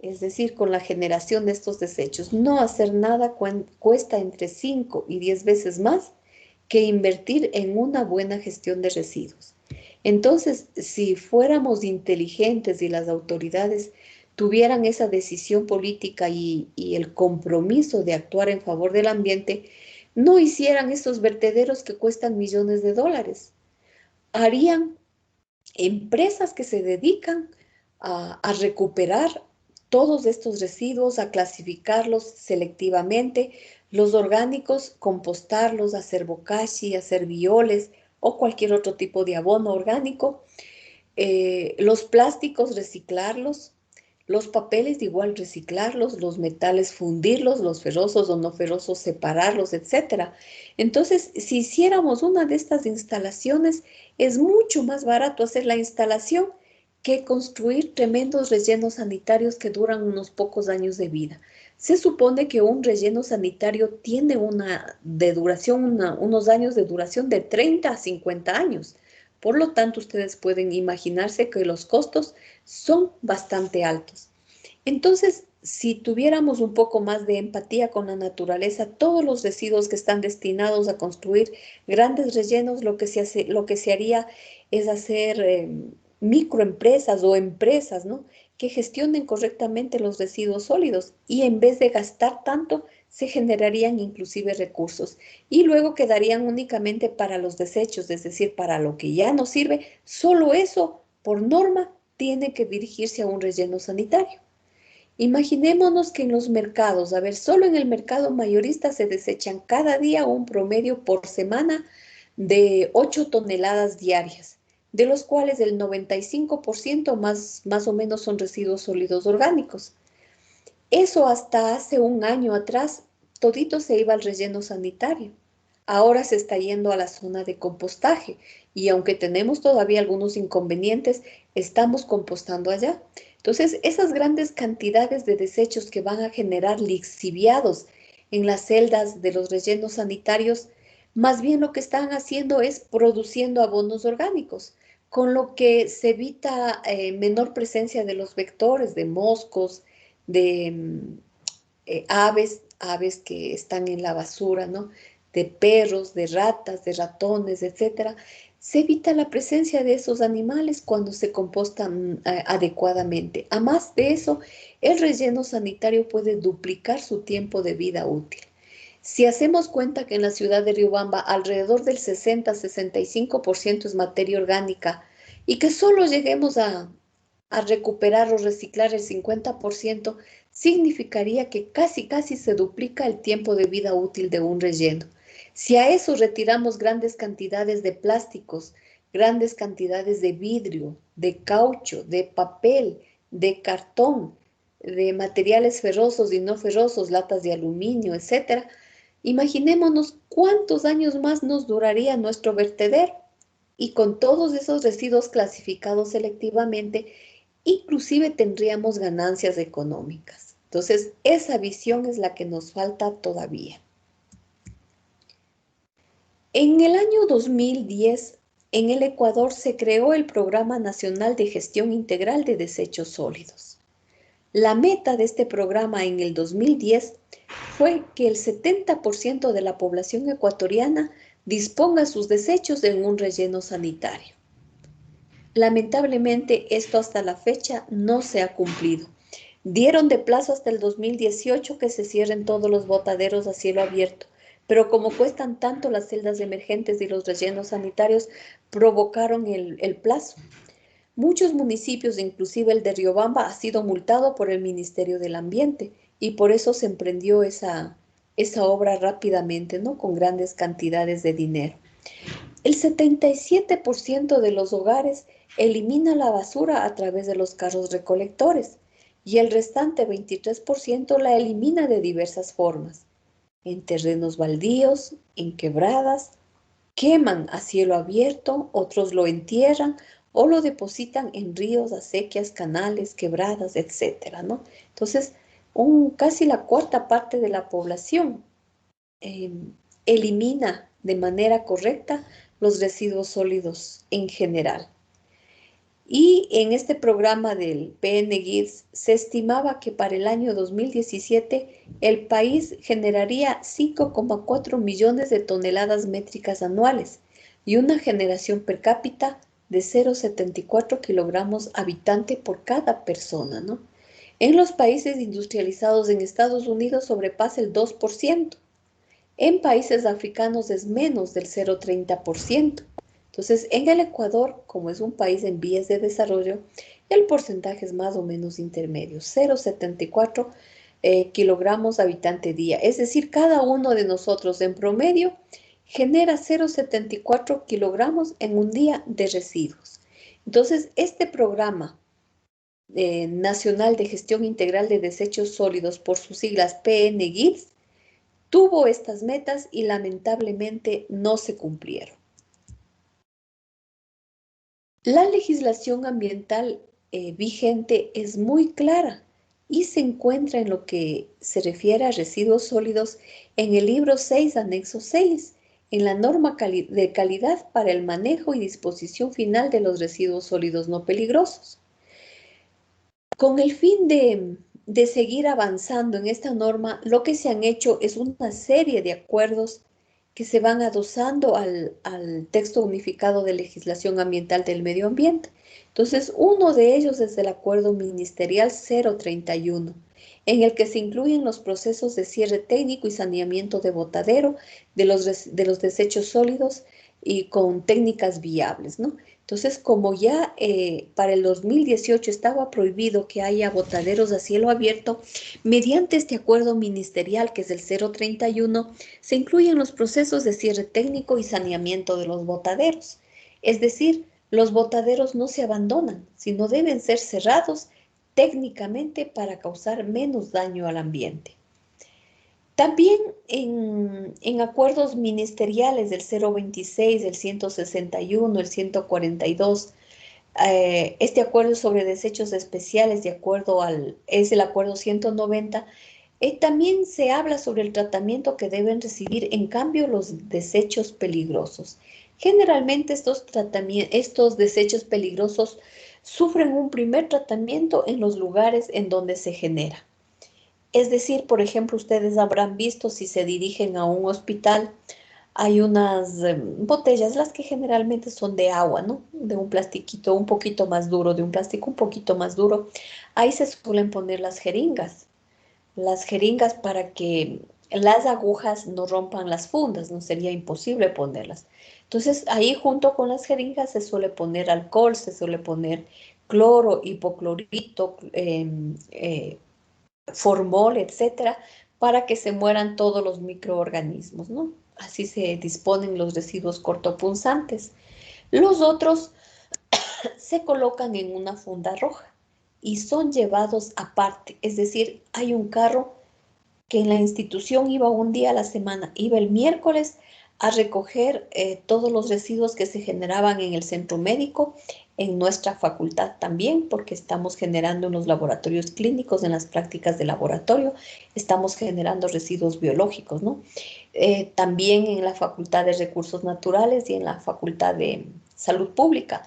es decir, con la generación de estos desechos, no hacer nada cuesta entre 5 y 10 veces más que invertir en una buena gestión de residuos. Entonces, si fuéramos inteligentes y las autoridades tuvieran esa decisión política y el compromiso de actuar en favor del ambiente, no hicieran estos vertederos que cuestan millones de dólares. Harían empresas que se dedican a recuperar todos estos residuos, a clasificarlos selectivamente, los orgánicos, compostarlos, hacer bokashi, hacer bioles o cualquier otro tipo de abono orgánico, los plásticos reciclarlos, los papeles igual reciclarlos, los metales fundirlos, los ferrosos o no ferrosos separarlos, etcétera. Entonces, si hiciéramos una de estas instalaciones, es mucho más barato hacer la instalación que construir tremendos rellenos sanitarios que duran unos pocos años de vida. Se supone que un relleno sanitario tiene unos años de duración de 30 a 50 años. Por lo tanto, ustedes pueden imaginarse que los costos son bastante altos. Entonces, si tuviéramos un poco más de empatía con la naturaleza, todos los residuos que están destinados a construir grandes rellenos, lo que se haría es hacer microempresas o empresas, ¿no? Que gestionen correctamente los residuos sólidos y en vez de gastar tanto, se generarían inclusive recursos y luego quedarían únicamente para los desechos, es decir, para lo que ya no sirve, solo eso, por norma, tiene que dirigirse a un relleno sanitario. Imaginémonos que en los mercados, a ver, solo en el mercado mayorista se desechan cada día un promedio por semana de 8 toneladas diarias, de los cuales el 95% más o menos son residuos sólidos orgánicos. Eso hasta hace un año atrás, todito se iba al relleno sanitario. Ahora se está yendo a la zona de compostaje y aunque tenemos todavía algunos inconvenientes, estamos compostando allá. Entonces, esas grandes cantidades de desechos que van a generar lixiviados en las celdas de los rellenos sanitarios, más bien lo que están haciendo es produciendo abonos orgánicos, con lo que se evita menor presencia de los vectores, de moscos, de aves que están en la basura, ¿no? De perros, de ratas, de ratones, etcétera. Se evita la presencia de esos animales cuando se compostan adecuadamente. Además de eso, el relleno sanitario puede duplicar su tiempo de vida útil. Si hacemos cuenta que en la ciudad de Riobamba alrededor del 60-65% es materia orgánica y que solo lleguemos a recuperar o reciclar el 50%, significaría que casi se duplica el tiempo de vida útil de un relleno. Si a eso retiramos grandes cantidades de plásticos, grandes cantidades de vidrio, de caucho, de papel, de cartón, de materiales ferrosos y no ferrosos, latas de aluminio, etcétera, imaginémonos cuántos años más nos duraría nuestro vertedero y con todos esos residuos clasificados selectivamente, inclusive tendríamos ganancias económicas. Entonces, esa visión es la que nos falta todavía. En el año 2010, en el Ecuador se creó el Programa Nacional de Gestión Integral de Desechos Sólidos. La meta de este programa en el 2010 fue que el 70% de la población ecuatoriana disponga sus desechos en un relleno sanitario. Lamentablemente, esto hasta la fecha no se ha cumplido. Dieron de plazo hasta el 2018 que se cierren todos los botaderos a cielo abierto, pero como cuestan tanto las celdas emergentes y los rellenos sanitarios, provocaron el plazo. Muchos municipios, inclusive el de Riobamba, ha sido multado por el Ministerio del Ambiente y por eso se emprendió esa obra rápidamente, ¿no? Con grandes cantidades de dinero. El 77% de los hogares elimina la basura a través de los carros recolectores y el restante 23% la elimina de diversas formas, en terrenos baldíos, en quebradas, queman a cielo abierto, otros lo entierran o lo depositan en ríos, acequias, canales, quebradas, etcétera, ¿no? Entonces, casi la cuarta parte de la población eh, elimina de manera correcta los residuos sólidos en general. Y en este programa del PNGIDS se estimaba que para el año 2017 el país generaría 5,4 millones de toneladas métricas anuales y una generación per cápita de 0,74 kilogramos habitante por cada persona, ¿no? En los países industrializados en Estados Unidos sobrepasa el 2%. En países africanos es menos del 0,30%. Entonces, en el Ecuador, como es un país en vías de desarrollo, el porcentaje es más o menos intermedio, 0,74 kilogramos habitante día. Es decir, cada uno de nosotros en promedio genera 0,74 kilogramos en un día de residuos. Entonces, este programa nacional de gestión integral de desechos sólidos, por sus siglas PNGIDS, tuvo estas metas y lamentablemente no se cumplieron. La legislación ambiental vigente es muy clara y se encuentra en lo que se refiere a residuos sólidos en el libro 6, anexo 6, en la norma de calidad para el manejo y disposición final de los residuos sólidos no peligrosos. Con el fin de seguir avanzando en esta norma, lo que se han hecho es una serie de acuerdos que se van adosando al texto unificado de legislación ambiental del medio ambiente. Entonces, uno de ellos es el Acuerdo Ministerial 031, en el que se incluyen los procesos de cierre técnico y saneamiento de botadero de los desechos sólidos y con técnicas viables, ¿no? Entonces, como ya para el 2018 estaba prohibido que haya botaderos a cielo abierto, mediante este acuerdo ministerial, que es el 031, se incluyen los procesos de cierre técnico y saneamiento de los botaderos. Es decir, los botaderos no se abandonan, sino deben ser cerrados técnicamente para causar menos daño al ambiente. También en acuerdos ministeriales del 026, el 161, el 142, este acuerdo sobre desechos especiales, es el acuerdo 190, también se habla sobre el tratamiento que deben recibir en cambio los desechos peligrosos. Generalmente estos desechos peligrosos sufren un primer tratamiento en los lugares en donde se genera. Es decir, por ejemplo, ustedes habrán visto si se dirigen a un hospital, hay unas botellas, las que generalmente son de agua, ¿no? De un plastiquito un poquito más duro, de un plástico un poquito más duro. Ahí se suelen poner las jeringas para que las agujas no rompan las fundas, no sería imposible ponerlas. Entonces, ahí junto con las jeringas se suele poner alcohol, se suele poner cloro, hipoclorito, formol, etcétera, para que se mueran todos los microorganismos, ¿no? Así se disponen los residuos cortopunzantes. Los otros se colocan en una funda roja y son llevados aparte, es decir, hay un carro que en la institución iba un día a la semana, iba el miércoles a recoger todos los residuos que se generaban en el centro médico, en nuestra facultad también, porque estamos generando en los laboratorios clínicos, en las prácticas de laboratorio, estamos generando residuos biológicos, ¿no? También en la Facultad de Recursos Naturales y en la Facultad de Salud Pública,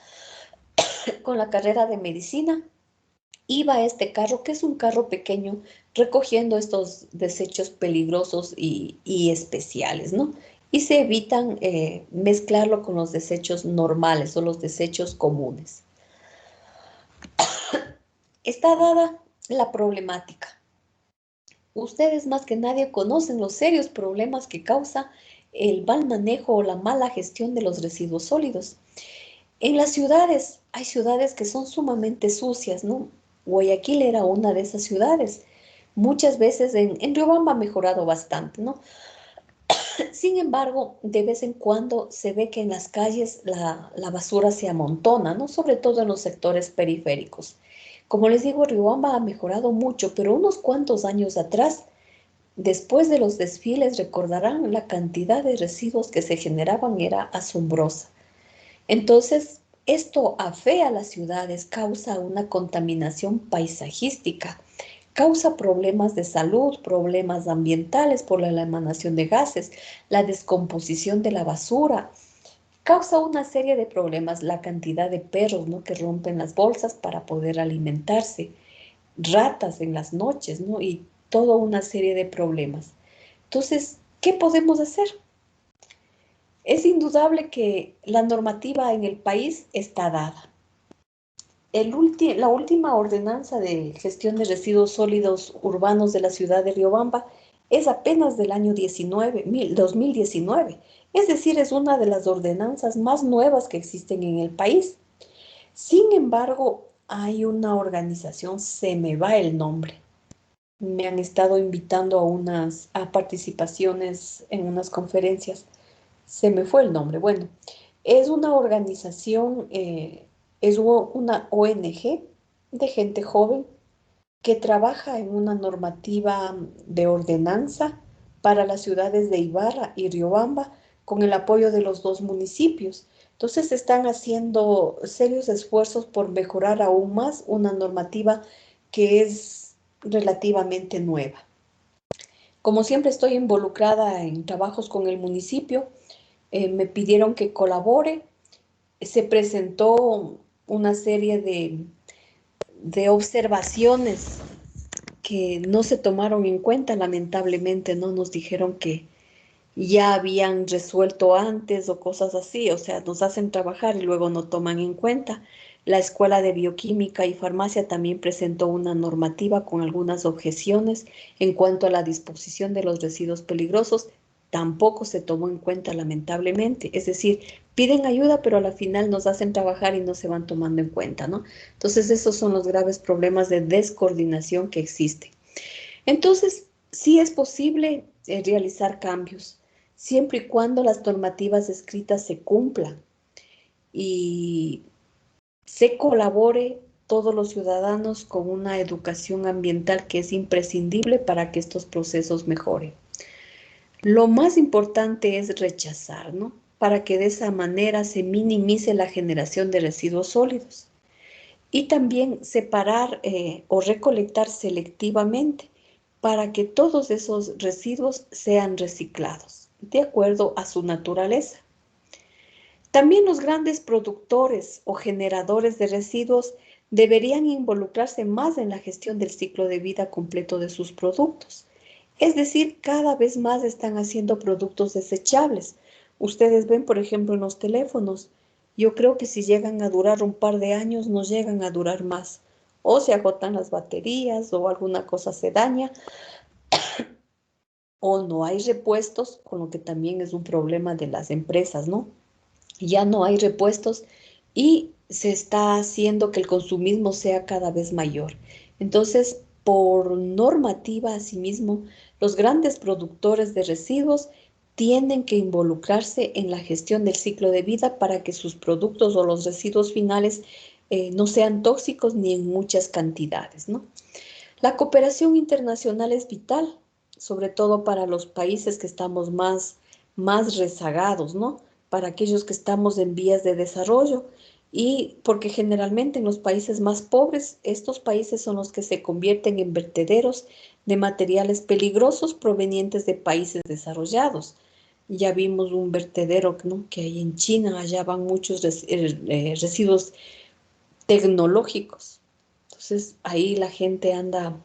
con la carrera de medicina iba este carro, que es un carro pequeño, recogiendo estos desechos peligrosos y especiales, ¿no? Y se evitan mezclarlo con los desechos normales o los desechos comunes. Está dada la problemática. Ustedes más que nadie conocen los serios problemas que causa el mal manejo o la mala gestión de los residuos sólidos. En las ciudades, hay ciudades que son sumamente sucias, ¿no? Guayaquil era una de esas ciudades. Muchas veces en Riobamba ha mejorado bastante, ¿no? Sin embargo, de vez en cuando se ve que en las calles la basura se amontona, ¿no? Sobre todo en los sectores periféricos. Como les digo, Riobamba ha mejorado mucho, pero unos cuantos años atrás, después de los desfiles, recordarán la cantidad de residuos que se generaban era asombrosa. Entonces, esto afea a las ciudades, causa una contaminación paisajística, causa problemas de salud, problemas ambientales por la emanación de gases, la descomposición de la basura, causa una serie de problemas, la cantidad de perros, ¿no? que rompen las bolsas para poder alimentarse, ratas en las noches, ¿no? Y toda una serie de problemas. Entonces, ¿qué podemos hacer? Es indudable que la normativa en el país está dada. La última ordenanza de gestión de residuos sólidos urbanos de la ciudad de Riobamba es apenas del año 2019. Es decir, es una de las ordenanzas más nuevas que existen en el país. Sin embargo, hay una organización, se me va el nombre. Me han estado invitando a participaciones en unas conferencias. Se me fue el nombre. Bueno, es una organización, es una ONG de gente joven que trabaja en una normativa de ordenanza para las ciudades de Ibarra y Riobamba con el apoyo de los dos municipios. Entonces están haciendo serios esfuerzos por mejorar aún más una normativa que es relativamente nueva. Como siempre estoy involucrada en trabajos con el municipio, me pidieron que colabore. Se presentó una serie de observaciones que no se tomaron en cuenta, lamentablemente, ¿no? Nos dijeron que ya habían resuelto antes o cosas así, o sea, nos hacen trabajar y luego no toman en cuenta. La Escuela de Bioquímica y Farmacia también presentó una normativa con algunas objeciones en cuanto a la disposición de los residuos peligrosos. Tampoco se tomó en cuenta, lamentablemente. Es decir, piden ayuda, pero a la final nos hacen trabajar y no se van tomando en cuenta, ¿no? Entonces, esos son los graves problemas de descoordinación que existen. Entonces, sí es posible realizar cambios, siempre y cuando las normativas escritas se cumplan y se colabore todos los ciudadanos con una educación ambiental que es imprescindible para que estos procesos mejoren. Lo más importante es rechazar, ¿no? Para que de esa manera se minimice la generación de residuos sólidos. Y también separar o recolectar selectivamente para que todos esos residuos sean reciclados de acuerdo a su naturaleza. También los grandes productores o generadores de residuos deberían involucrarse más en la gestión del ciclo de vida completo de sus productos. Es decir, cada vez más están haciendo productos desechables. Ustedes ven, por ejemplo, en los teléfonos. Yo creo que si llegan a durar un par de años, no llegan a durar más. O se agotan las baterías o alguna cosa se daña o no hay repuestos, con lo que también es un problema de las empresas, ¿no? Ya no hay repuestos y se está haciendo que el consumismo sea cada vez mayor. Entonces, por normativa, asimismo, los grandes productores de residuos tienen que involucrarse en la gestión del ciclo de vida para que sus productos o los residuos finales no sean tóxicos ni en muchas cantidades, ¿no? La cooperación internacional es vital, sobre todo para los países que estamos más rezagados, ¿no? Para aquellos que estamos en vías de desarrollo y porque generalmente en los países más pobres, estos países son los que se convierten en vertederos de materiales peligrosos provenientes de países desarrollados. Ya vimos un vertedero, ¿no? Que hay en China, allá van muchos residuos tecnológicos. Entonces ahí la gente anda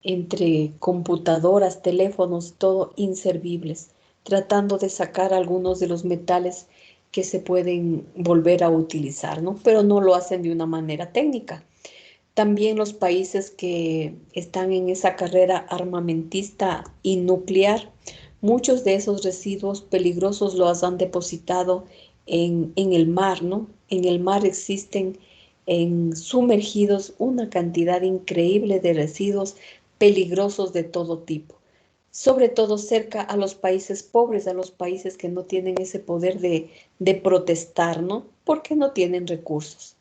entre computadoras, teléfonos, todo inservibles, tratando de sacar algunos de los metales que se pueden volver a utilizar, ¿no? Pero no lo hacen de una manera técnica. También los países que están en esa carrera armamentista y nuclear, muchos de esos residuos peligrosos los han depositado en el mar, ¿no? En el mar existen sumergidos una cantidad increíble de residuos peligrosos de todo tipo, sobre todo cerca a los países pobres, a los países que no tienen ese poder de protestar, ¿no? Porque no tienen recursos.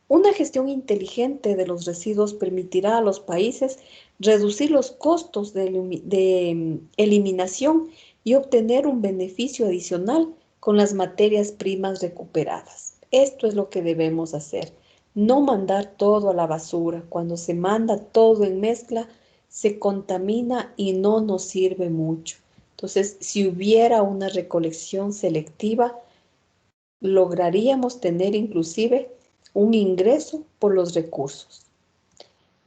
Una gestión inteligente de los residuos permitirá a los países reducir los costos de eliminación y obtener un beneficio adicional con las materias primas recuperadas. Esto es lo que debemos hacer. No mandar todo a la basura. Cuando se manda todo en mezcla, se contamina y no nos sirve mucho. Entonces, si hubiera una recolección selectiva, lograríamos tener inclusive un ingreso por los recursos.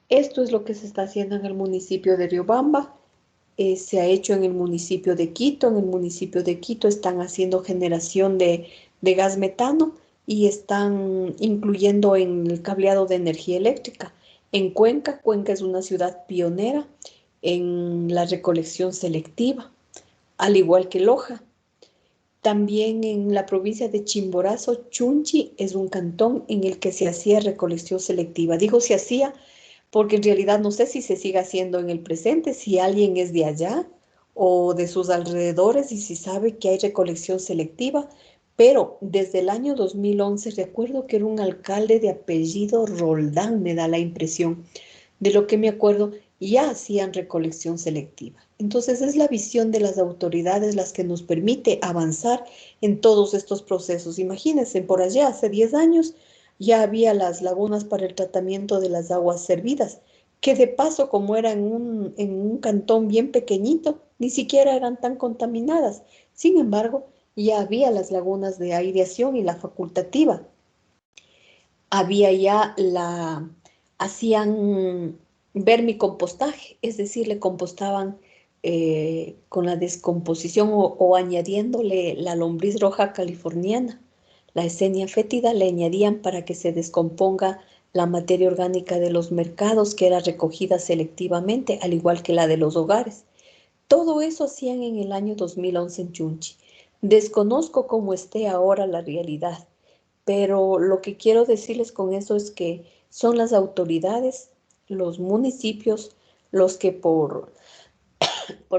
Esto es lo que se está haciendo en el municipio de Riobamba, se ha hecho en el municipio de Quito. En el municipio de Quito están haciendo generación de gas metano y están incluyendo en el cableado de energía eléctrica. En Cuenca, Cuenca es una ciudad pionera en la recolección selectiva, al igual que Loja. También en la provincia de Chimborazo, Chunchi es un cantón en el que se hacía recolección selectiva. Digo se hacía porque en realidad no sé si se sigue haciendo en el presente, si alguien es de allá o de sus alrededores y si sabe que hay recolección selectiva, pero desde el año 2011 recuerdo que era un alcalde de apellido Roldán, me da la impresión, de lo que me acuerdo, ya hacían recolección selectiva. Entonces es la visión de las autoridades las que nos permite avanzar en todos estos procesos. Imagínense, por allá hace 10 años ya había las lagunas para el tratamiento de las aguas servidas, que de paso, como era en un cantón bien pequeñito, ni siquiera eran tan contaminadas. Sin embargo, ya había las lagunas de aireación y la facultativa. Había ya hacían vermicompostaje, es decir, le compostaban con la descomposición o añadiéndole la lombriz roja californiana, la Escherichia fétida, le añadían para que se descomponga la materia orgánica de los mercados, que era recogida selectivamente, al igual que la de los hogares. Todo eso hacían en el año 2011 en Chunchi. Desconozco cómo esté ahora la realidad, pero lo que quiero decirles con eso es que son las autoridades, los municipios, los que por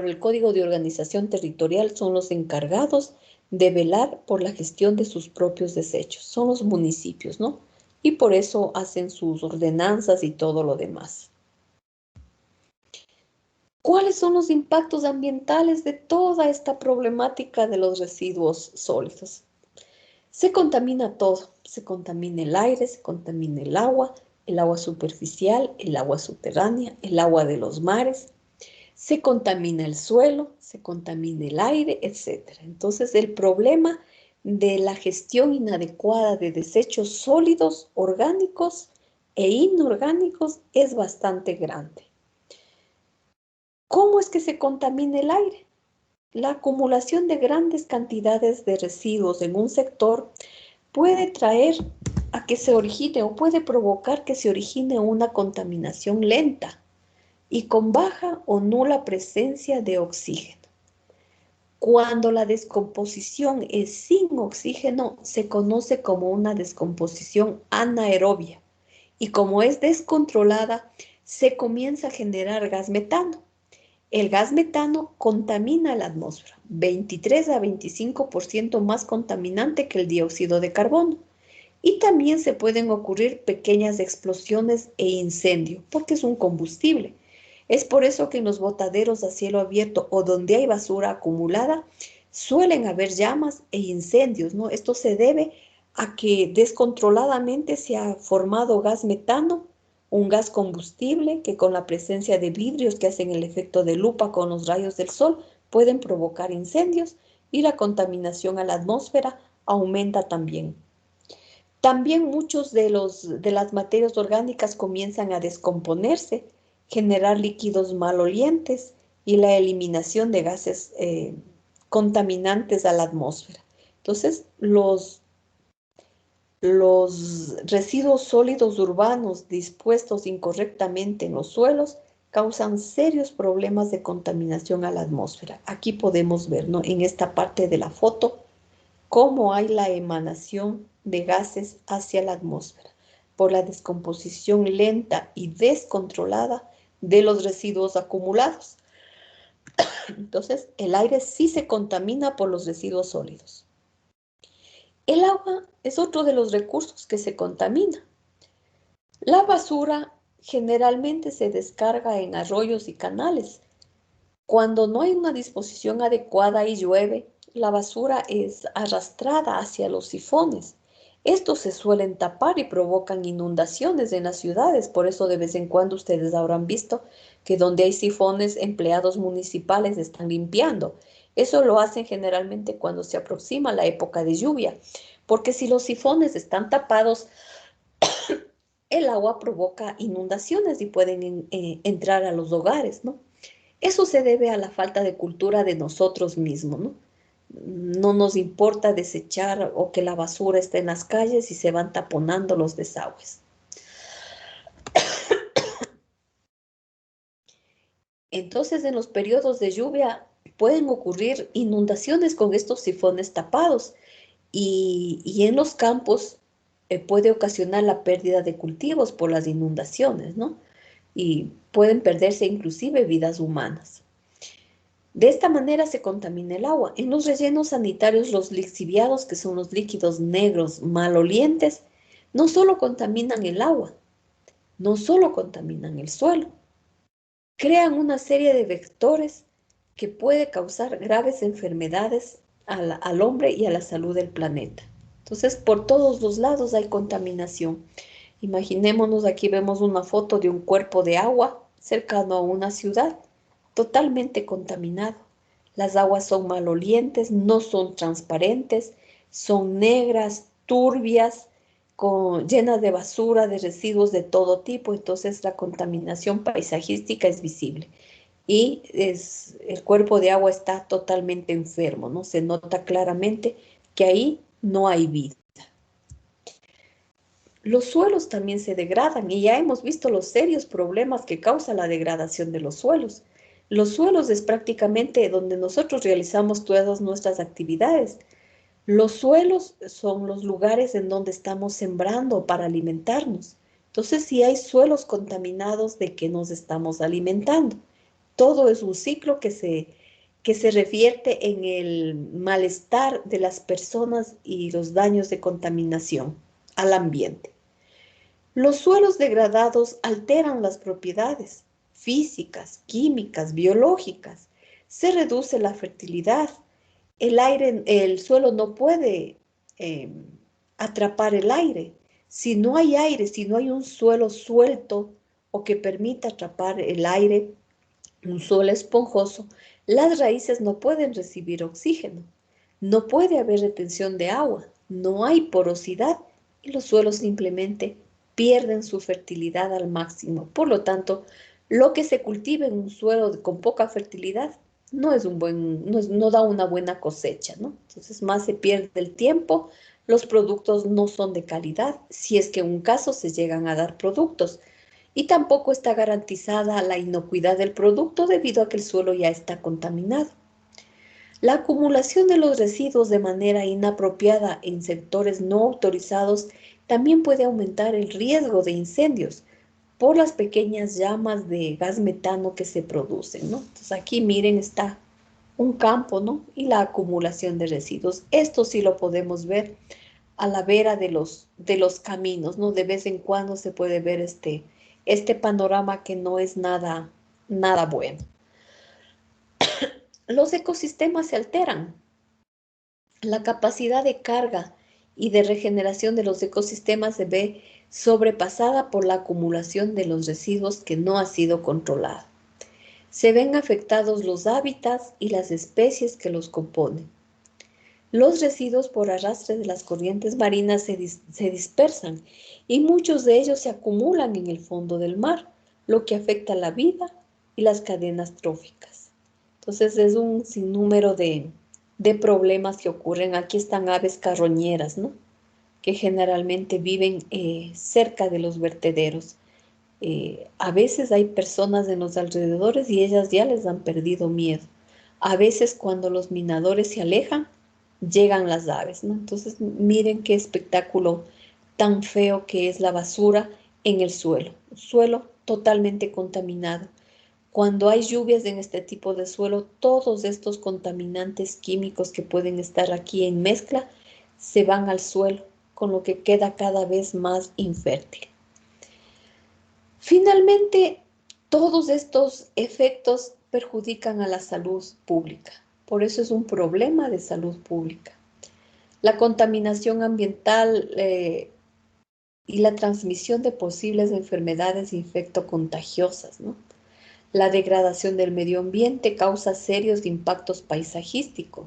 el Código de Organización Territorial son los encargados de velar por la gestión de sus propios desechos. Son los municipios, ¿no? Y por eso hacen sus ordenanzas y todo lo demás. ¿Cuáles son los impactos ambientales de toda esta problemática de los residuos sólidos? Se contamina todo, se contamina el aire, se contamina el agua superficial, el agua subterránea, el agua de los mares, se contamina el suelo, se contamina el aire, etc. Entonces, el problema de la gestión inadecuada de desechos sólidos, orgánicos e inorgánicos es bastante grande. ¿Cómo es que se contamina el aire? La acumulación de grandes cantidades de residuos en un sector puede traer a que se origine o puede provocar que se origine una contaminación lenta y con baja o nula presencia de oxígeno. Cuando la descomposición es sin oxígeno, se conoce como una descomposición anaerobia y como es descontrolada, se comienza a generar gas metano. El gas metano contamina la atmósfera, 23 a 25% más contaminante que el dióxido de carbono. Y también se pueden ocurrir pequeñas explosiones e incendio, porque es un combustible. Es por eso que en los botaderos a cielo abierto o donde hay basura acumulada, suelen haber llamas e incendios, ¿no? Esto se debe a que descontroladamente se ha formado gas metano, un gas combustible que con la presencia de vidrios que hacen el efecto de lupa con los rayos del sol pueden provocar incendios y la contaminación a la atmósfera aumenta también. También muchos de las materias orgánicas comienzan a descomponerse, generar líquidos malolientes y la eliminación de gases contaminantes a la atmósfera. Entonces, los residuos sólidos urbanos dispuestos incorrectamente en los suelos causan serios problemas de contaminación a la atmósfera. Aquí podemos ver, ¿no?, en esta parte de la foto, cómo hay la emanación de gases hacia la atmósfera por la descomposición lenta y descontrolada de los residuos acumulados. Entonces, el aire sí se contamina por los residuos sólidos. El agua es otro de los recursos que se contamina. La basura generalmente se descarga en arroyos y canales. Cuando no hay una disposición adecuada y llueve, la basura es arrastrada hacia los sifones. Estos se suelen tapar y provocan inundaciones en las ciudades. Por eso de vez en cuando ustedes habrán visto que donde hay sifones, empleados municipales están limpiando. Eso lo hacen generalmente cuando se aproxima la época de lluvia, porque si los sifones están tapados, el agua provoca inundaciones y pueden entrar a los hogares, ¿no? Eso se debe a la falta de cultura de nosotros mismos, ¿no? No nos importa desechar o que la basura esté en las calles y se van taponando los desagües. Entonces, en los periodos de lluvia pueden ocurrir inundaciones con estos sifones tapados y en los campos puede ocasionar la pérdida de cultivos por las inundaciones, ¿no? Y pueden perderse inclusive vidas humanas. De esta manera se contamina el agua. En los rellenos sanitarios, los lixiviados, que son los líquidos negros malolientes, no solo contaminan el agua, no solo contaminan el suelo, crean una serie de vectores que puede causar graves enfermedades al hombre y a la salud del planeta. Entonces, por todos los lados hay contaminación. Imaginémonos, aquí vemos una foto de un cuerpo de agua cercano a una ciudad, totalmente contaminado. Las aguas son malolientes, no son transparentes, son negras, turbias, llenas de basura, de residuos de todo tipo, entonces la contaminación paisajística es visible. Y el cuerpo de agua está totalmente enfermo, ¿no? Se nota claramente que ahí no hay vida. Los suelos también se degradan y ya hemos visto los serios problemas que causa la degradación de los suelos. Los suelos es prácticamente donde nosotros realizamos todas nuestras actividades. Los suelos son los lugares en donde estamos sembrando para alimentarnos. Entonces, si hay suelos contaminados, ¿de qué nos estamos alimentando? Todo es un ciclo que se revierte en el malestar de las personas y los daños de contaminación al ambiente. Los suelos degradados alteran las propiedades físicas, químicas, biológicas. Se reduce la fertilidad. El suelo no puede eh, atrapar el aire. Si no hay aire, si no hay un suelo suelto o que permita atrapar el aire, un suelo esponjoso, las raíces no pueden recibir oxígeno. No puede haber retención de agua. No hay porosidad y los suelos simplemente pierden su fertilidad al máximo. Por lo tanto, lo que se cultiva en un suelo con poca fertilidad no da una buena cosecha, ¿no? Entonces, más se pierde el tiempo, los productos no son de calidad, si es que en un caso se llegan a dar productos. Y tampoco está garantizada la inocuidad del producto debido a que el suelo ya está contaminado. La acumulación de los residuos de manera inapropiada en sectores no autorizados también puede aumentar el riesgo de incendios por las pequeñas llamas de gas metano que se producen, ¿no? Entonces aquí miren, está un campo, ¿no? Y la acumulación de residuos. Esto sí lo podemos ver a la vera de los caminos, ¿no? De vez en cuando se puede ver este panorama que no es nada bueno. Los ecosistemas se alteran. La capacidad de carga y de regeneración de los ecosistemas se ve sobrepasada por la acumulación de los residuos que no ha sido controlada. Se ven afectados los hábitats y las especies que los componen. Los residuos por arrastre de las corrientes marinas se dispersan y muchos de ellos se acumulan en el fondo del mar, lo que afecta la vida y las cadenas tróficas. Entonces es un sinnúmero de problemas que ocurren. Aquí están aves carroñeras, ¿no? Que generalmente viven cerca de los vertederos. A veces hay personas en los alrededores y ellas ya les han perdido miedo. A veces cuando los minadores se alejan, llegan las aves, ¿no? Entonces miren qué espectáculo tan feo que es la basura en el suelo. Suelo totalmente contaminado. Cuando hay lluvias en este tipo de suelo, todos estos contaminantes químicos que pueden estar aquí en mezcla se van al suelo, con lo que queda cada vez más infértil. Finalmente, todos estos efectos perjudican a la salud pública. Por eso es un problema de salud pública. La contaminación ambiental y la transmisión de posibles enfermedades infectocontagiosas, ¿no? La degradación del medio ambiente causa serios impactos paisajísticos,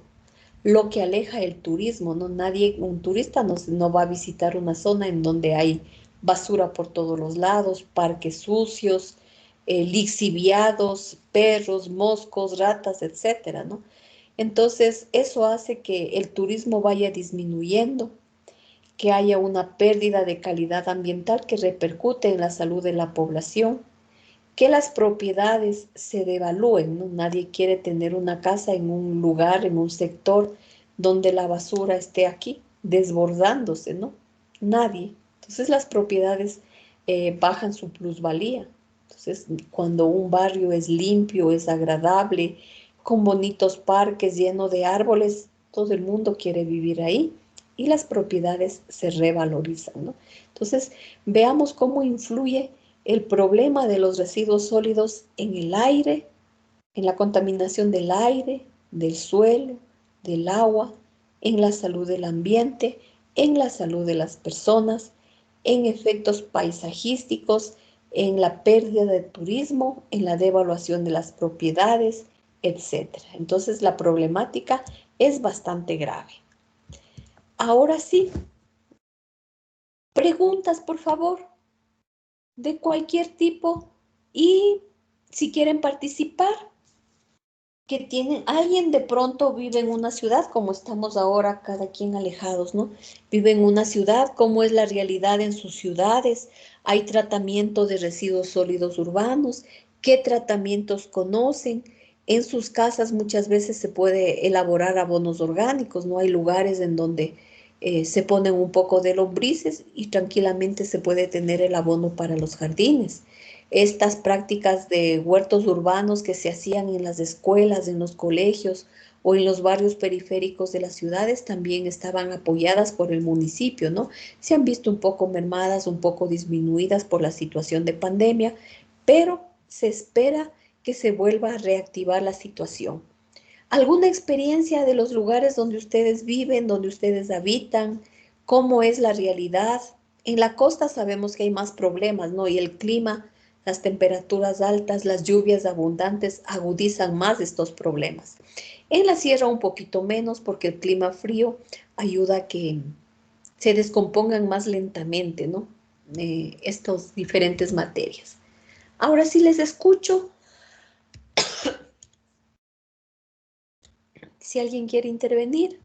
lo que aleja el turismo, ¿no? Un turista no va a visitar una zona en donde hay basura por todos los lados, parques sucios, lixiviados, perros, moscos, ratas, etcétera, ¿no? Entonces, eso hace que el turismo vaya disminuyendo, que haya una pérdida de calidad ambiental que repercute en la salud de la población, que las propiedades se devalúen, ¿no? Nadie quiere tener una casa en un lugar, en un sector donde la basura esté aquí, desbordándose, ¿no? Nadie. Entonces las propiedades bajan su plusvalía. Entonces, cuando un barrio es limpio, es agradable, con bonitos parques llenos de árboles, todo el mundo quiere vivir ahí y las propiedades se revalorizan, ¿no? Entonces, veamos cómo influye el problema de los residuos sólidos en el aire, en la contaminación del aire, del suelo, del agua, en la salud del ambiente, en la salud de las personas, en efectos paisajísticos, en la pérdida de turismo, en la devaluación de las propiedades, etcétera. Entonces la problemática es bastante grave. Ahora sí, Preguntas, por favor, de cualquier tipo. Y si quieren participar, que tienen, alguien de pronto vive en una ciudad, como estamos ahora, cada quien alejados, ¿no? Vive en una ciudad, ¿cómo es la realidad en sus ciudades? ¿Hay tratamiento de residuos sólidos urbanos? ¿Qué tratamientos conocen? En sus casas muchas veces se puede elaborar abonos orgánicos, ¿no? Hay lugares en donde se ponen un poco de lombrices y tranquilamente se puede tener el abono para los jardines. Estas prácticas de huertos urbanos que se hacían en las escuelas, en los colegios o en los barrios periféricos de las ciudades también estaban apoyadas por el municipio, ¿no? Se han visto un poco mermadas, un poco disminuidas por la situación de pandemia, pero se espera que se vuelva a reactivar la situación. ¿Alguna experiencia de los lugares donde ustedes viven, donde ustedes habitan? ¿Cómo es la realidad? En la costa sabemos que hay más problemas, ¿no? Y el clima, las temperaturas altas, las lluvias abundantes agudizan más estos problemas. En la sierra un poquito menos porque el clima frío ayuda a que se descompongan más lentamente, ¿no? Estos diferentes materias. Ahora sí les escucho. Si alguien quiere intervenir.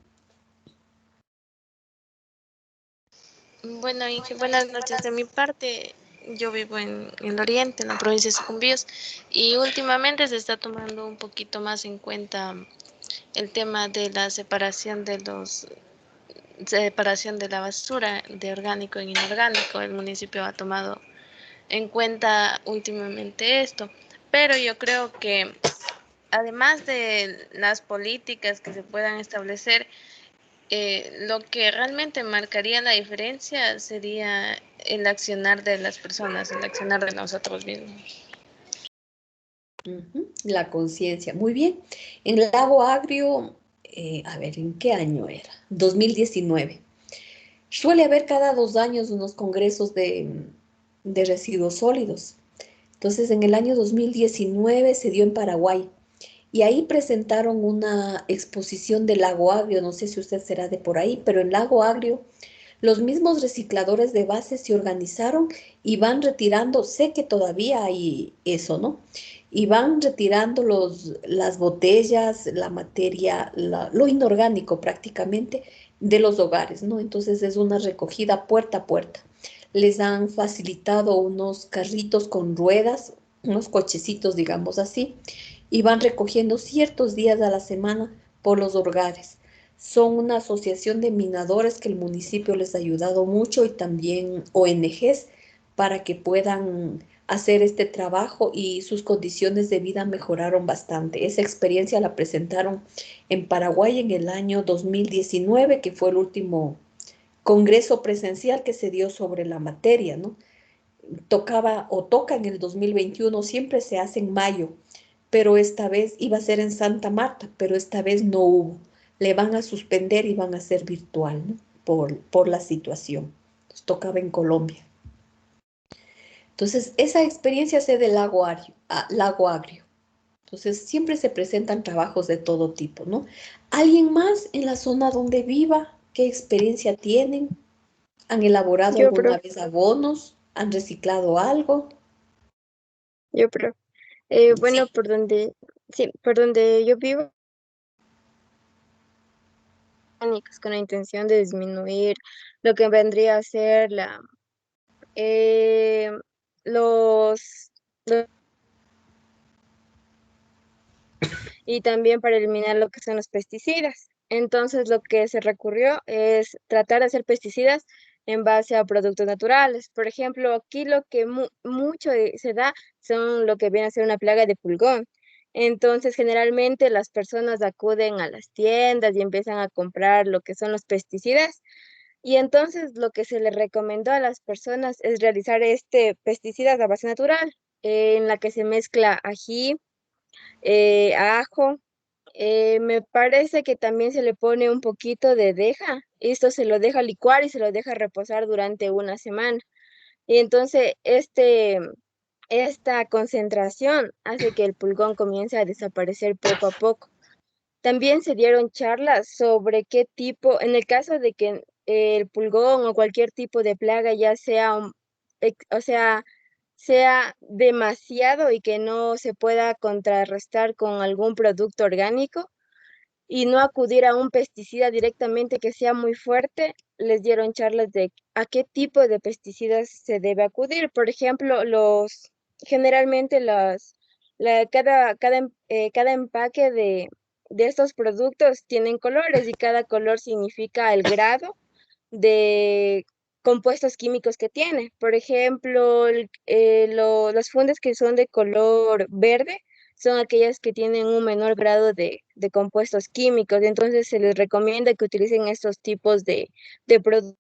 Bueno, Inge, buenas noches. De mi parte, yo vivo en el oriente, en la provincia de Sucumbíos, y últimamente se está tomando un poquito más en cuenta el tema de la separación de la basura de orgánico en inorgánico. El municipio ha tomado en cuenta últimamente esto, pero yo creo que además de las políticas que se puedan establecer, lo que realmente marcaría la diferencia sería el accionar de las personas, el accionar de nosotros mismos. La conciencia, muy bien. En el Lago Agrio, a ver, ¿en qué año era? 2019. Suele haber cada 2 años unos congresos de residuos sólidos. Entonces, en el año 2019 se dio en Paraguay y ahí presentaron una exposición del Lago Agrio. No sé si usted será de por ahí, pero en Lago Agrio los mismos recicladores de base se organizaron y van retirando, sé que todavía hay eso, ¿no? Y van retirando las botellas, la materia, lo inorgánico prácticamente de los hogares, ¿no? Entonces es una recogida puerta a puerta. Les han facilitado unos carritos con ruedas, unos cochecitos, digamos así, y van recogiendo ciertos días a la semana por los hogares. Son una asociación de minadores que el municipio les ha ayudado mucho y también ONGs para que puedan hacer este trabajo y sus condiciones de vida mejoraron bastante. Esa experiencia la presentaron en Paraguay en el año 2019, que fue el último congreso presencial que se dio sobre la materia, ¿no? Tocaba o toca en el 2021, siempre se hace en mayo, pero esta vez iba a ser en Santa Marta, pero esta vez no hubo. Le van a suspender y van a ser virtual, ¿no? Por la situación. Nos tocaba en Colombia. Entonces, esa experiencia se del Lago Agrio, Lago Agrio. Entonces, siempre se presentan trabajos de todo tipo, ¿no? ¿Alguien más en la zona donde viva? ¿Qué experiencia tienen? ¿Han elaborado Yo, alguna profe, vez abonos? ¿Han reciclado algo? yo, profe. Bueno, Sí. sí, por donde yo vivo, mecánicas con la intención de disminuir lo que vendría a ser eh, los, los- y también para eliminar lo que son los pesticidas. Entonces, lo que se recurrió es tratar de hacer pesticidas en base a productos naturales. Por ejemplo, aquí lo que mucho se da son lo que viene a ser una plaga de pulgón. Entonces, generalmente las personas acuden a las tiendas y empiezan a comprar lo que son los pesticidas. Y entonces lo que se le recomendó a las personas es realizar este pesticidas a base natural, en la que se mezcla ají, ajo. Me parece que también se le pone un poquito de deja. Esto se lo deja licuar y se lo deja reposar durante una semana. Y entonces esta concentración hace que el pulgón comience a desaparecer poco a poco. También se dieron charlas sobre qué tipo, en el caso de que el pulgón o cualquier tipo de plaga ya sea, o sea demasiado y que no se pueda contrarrestar con algún producto orgánico y no acudir a un pesticida directamente que sea muy fuerte, les dieron charlas de a qué tipo de pesticidas se debe acudir. Por ejemplo, generalmente cada empaque de estos productos tienen colores y cada color significa el grado de compuestos químicos que tiene. Por ejemplo, las fundas que son de color verde son aquellas que tienen un menor grado de compuestos químicos. Entonces se les recomienda que utilicen estos tipos de productos.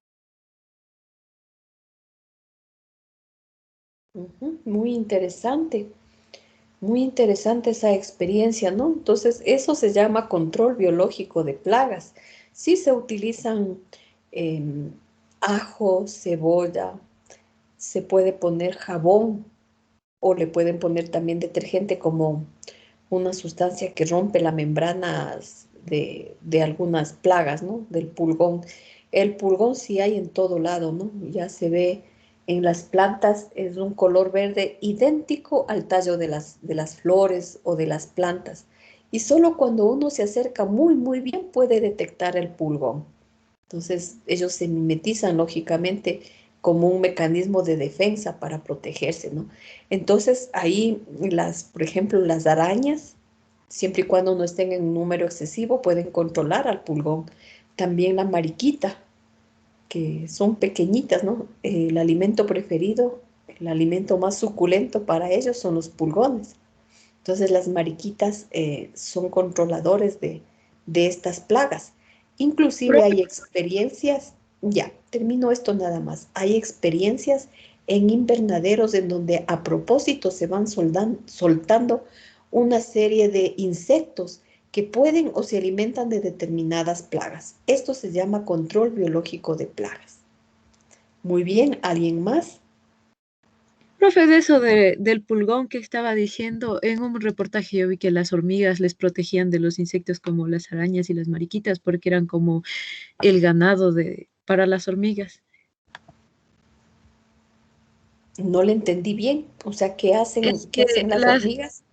Ujú, muy interesante esa experiencia, ¿no? Entonces, eso se llama control biológico de plagas. Sí se utilizan em, ajo, cebolla, se puede poner jabón o le pueden poner también detergente como una sustancia que rompe las membranas de algunas plagas, ¿no? Del pulgón. El pulgón sí hay en todo lado, ¿no? Ya se ve en las plantas, es un color verde idéntico al tallo de las flores o de las plantas. Y solo cuando uno se acerca muy, muy bien puede detectar el pulgón. Entonces, ellos se mimetizan lógicamente como un mecanismo de defensa para protegerse, ¿no? Entonces, ahí por ejemplo, las arañas, siempre y cuando no estén en un número excesivo, pueden controlar al pulgón. También la mariquita, que son pequeñitas, ¿no? El alimento preferido, el alimento más suculento para ellos son los pulgones. Entonces las mariquitas son controladores de estas plagas. Inclusive hay experiencias, ya, termino esto nada más, hay experiencias en invernaderos en donde a propósito se van soltando una serie de insectos que pueden o se alimentan de determinadas plagas. Esto se llama control biológico de plagas. Muy bien, ¿alguien más? Profe, de eso del pulgón que estaba diciendo, en un reportaje yo vi que las hormigas les protegían de los insectos como las arañas y las mariquitas, porque eran como el ganado para las hormigas. No le entendí bien. O sea, Es qué que hacen las hormigas?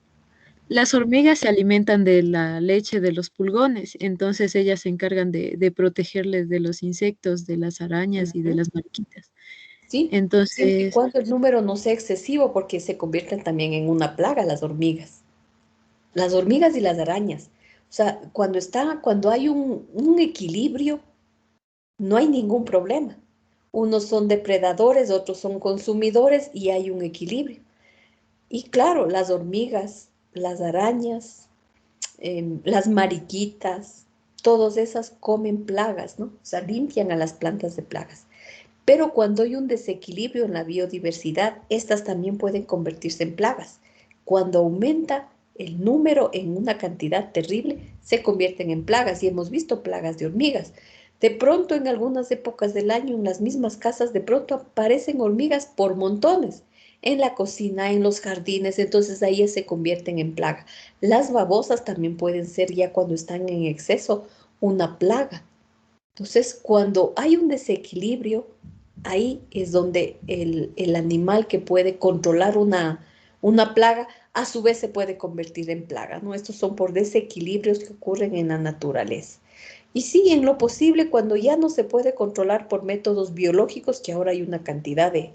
las hormigas se alimentan de la leche de los pulgones, entonces ellas se encargan de protegerles de los insectos, de las arañas y de Ujú. las mariquitas. Sí, siempre y Entonces, cuando el número no sea excesivo, porque se convierten también en una plaga las hormigas y las arañas. O sea, cuando hay un equilibrio, no hay ningún problema. Unos son depredadores, otros son consumidores y hay un equilibrio. Y claro, las hormigas, las arañas, las mariquitas, todas esas comen plagas, ¿no? O sea, limpian a las plantas de plagas. Pero cuando hay un desequilibrio en la biodiversidad, estas también pueden convertirse en plagas. Cuando aumenta el número en una cantidad terrible, se convierten en plagas y hemos visto plagas de hormigas. De pronto, en algunas épocas del año, en las mismas casas, de pronto aparecen hormigas por montones, en la cocina, en los jardines, entonces ahí ya se convierten en plaga. Las babosas también pueden ser ya cuando están en exceso una plaga. Entonces, cuando hay un desequilibrio, ahí es donde el animal que puede controlar una plaga, a su vez se puede convertir en plaga, ¿no? Estos son por desequilibrios que ocurren en la naturaleza. Y sí, en lo posible, cuando ya no se puede controlar por métodos biológicos, que ahora hay una cantidad de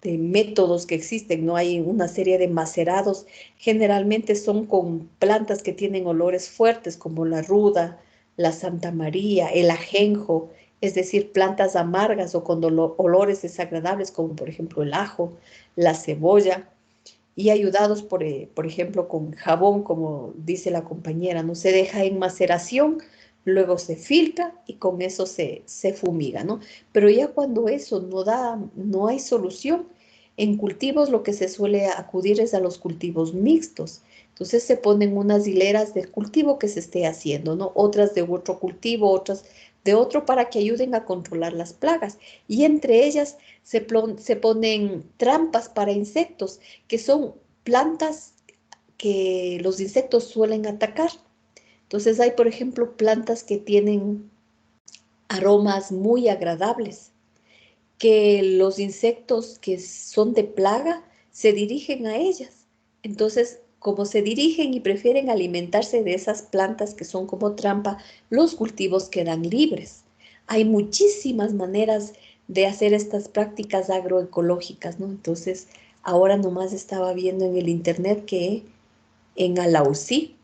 métodos que existen, ¿no? Hay una serie de macerados, generalmente son con plantas que tienen olores fuertes, como la ruda, la Santa María, el ajenjo, es decir, plantas amargas o con olores desagradables, como por ejemplo el ajo, la cebolla, y ayudados por ejemplo, con jabón, como dice la compañera, no se deja en maceración, luego se filtra y con eso se fumiga, ¿no? Pero ya cuando eso no hay solución, en cultivos lo que se suele acudir es a los cultivos mixtos. Entonces se ponen unas hileras del cultivo que se esté haciendo, ¿no? Otras de otro cultivo, otras de otro para que ayuden a controlar las plagas. Y entre ellas se ponen trampas para insectos que son plantas que los insectos suelen atacar. Entonces hay, por ejemplo, plantas que tienen aromas muy agradables, que los insectos que son de plaga se dirigen a ellas. Entonces, como se dirigen y prefieren alimentarse de esas plantas que son como trampa, los cultivos quedan libres. Hay muchísimas maneras de hacer estas prácticas agroecológicas, ¿no? Entonces, ahora nomás estaba viendo en el internet que en Alausí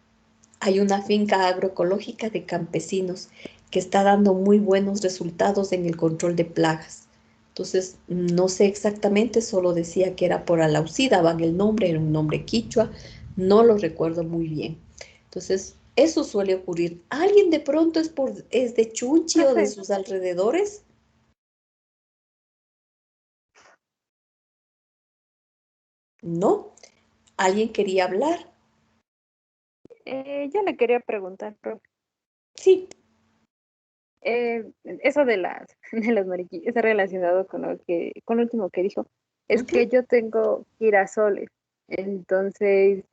hay una finca agroecológica de campesinos que está dando muy buenos resultados en el control de plagas. Entonces, no sé exactamente, solo decía que era por Alausí, daban el nombre, era un nombre quichua, no lo recuerdo muy bien. Entonces, eso suele ocurrir. ¿Alguien de pronto es de Chunchi o de Profe, sus alrededores? ¿No? ¿Alguien quería hablar? yo le quería preguntar, profe, Sí. eso de de las mariquitas está relacionado con con lo último que dijo. Es Ujú. que yo tengo girasoles, entonces,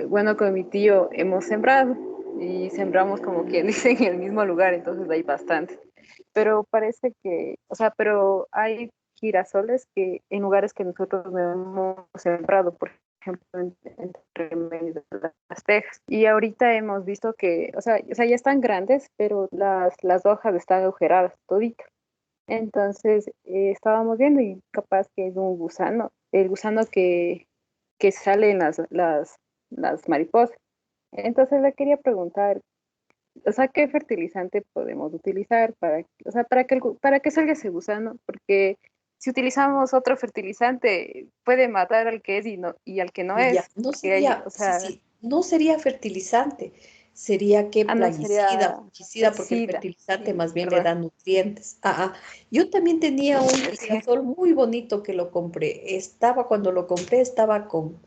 bueno, con mi tío hemos sembrado y sembramos como quien dice en el mismo lugar, entonces hay bastante. Pero parece que, o sea, pero hay girasoles que en lugares que nosotros no hemos sembrado, por ejemplo, entre medio de las tejas. Y ahorita hemos visto que, o sea, ya están grandes, pero las hojas están agujeradas toditas. Entonces, estábamos viendo y capaz que es un gusano, el gusano que sale en las mariposas. Entonces le quería preguntar, o sea, ¿qué fertilizante podemos utilizar o sea, para que salga ese gusano? Porque si utilizamos otro fertilizante, puede matar al que es y al que no Ya, es, no porque hay, sería, o sí, sea, sí, no sería fertilizante, sería que no plaguicida, sería fungicida, porque el pesticida, fertilizante más bien le ¿verdad? da nutrientes. Yo también tenía un Sí. girasol muy bonito que lo compré. Cuando lo compré, estaba con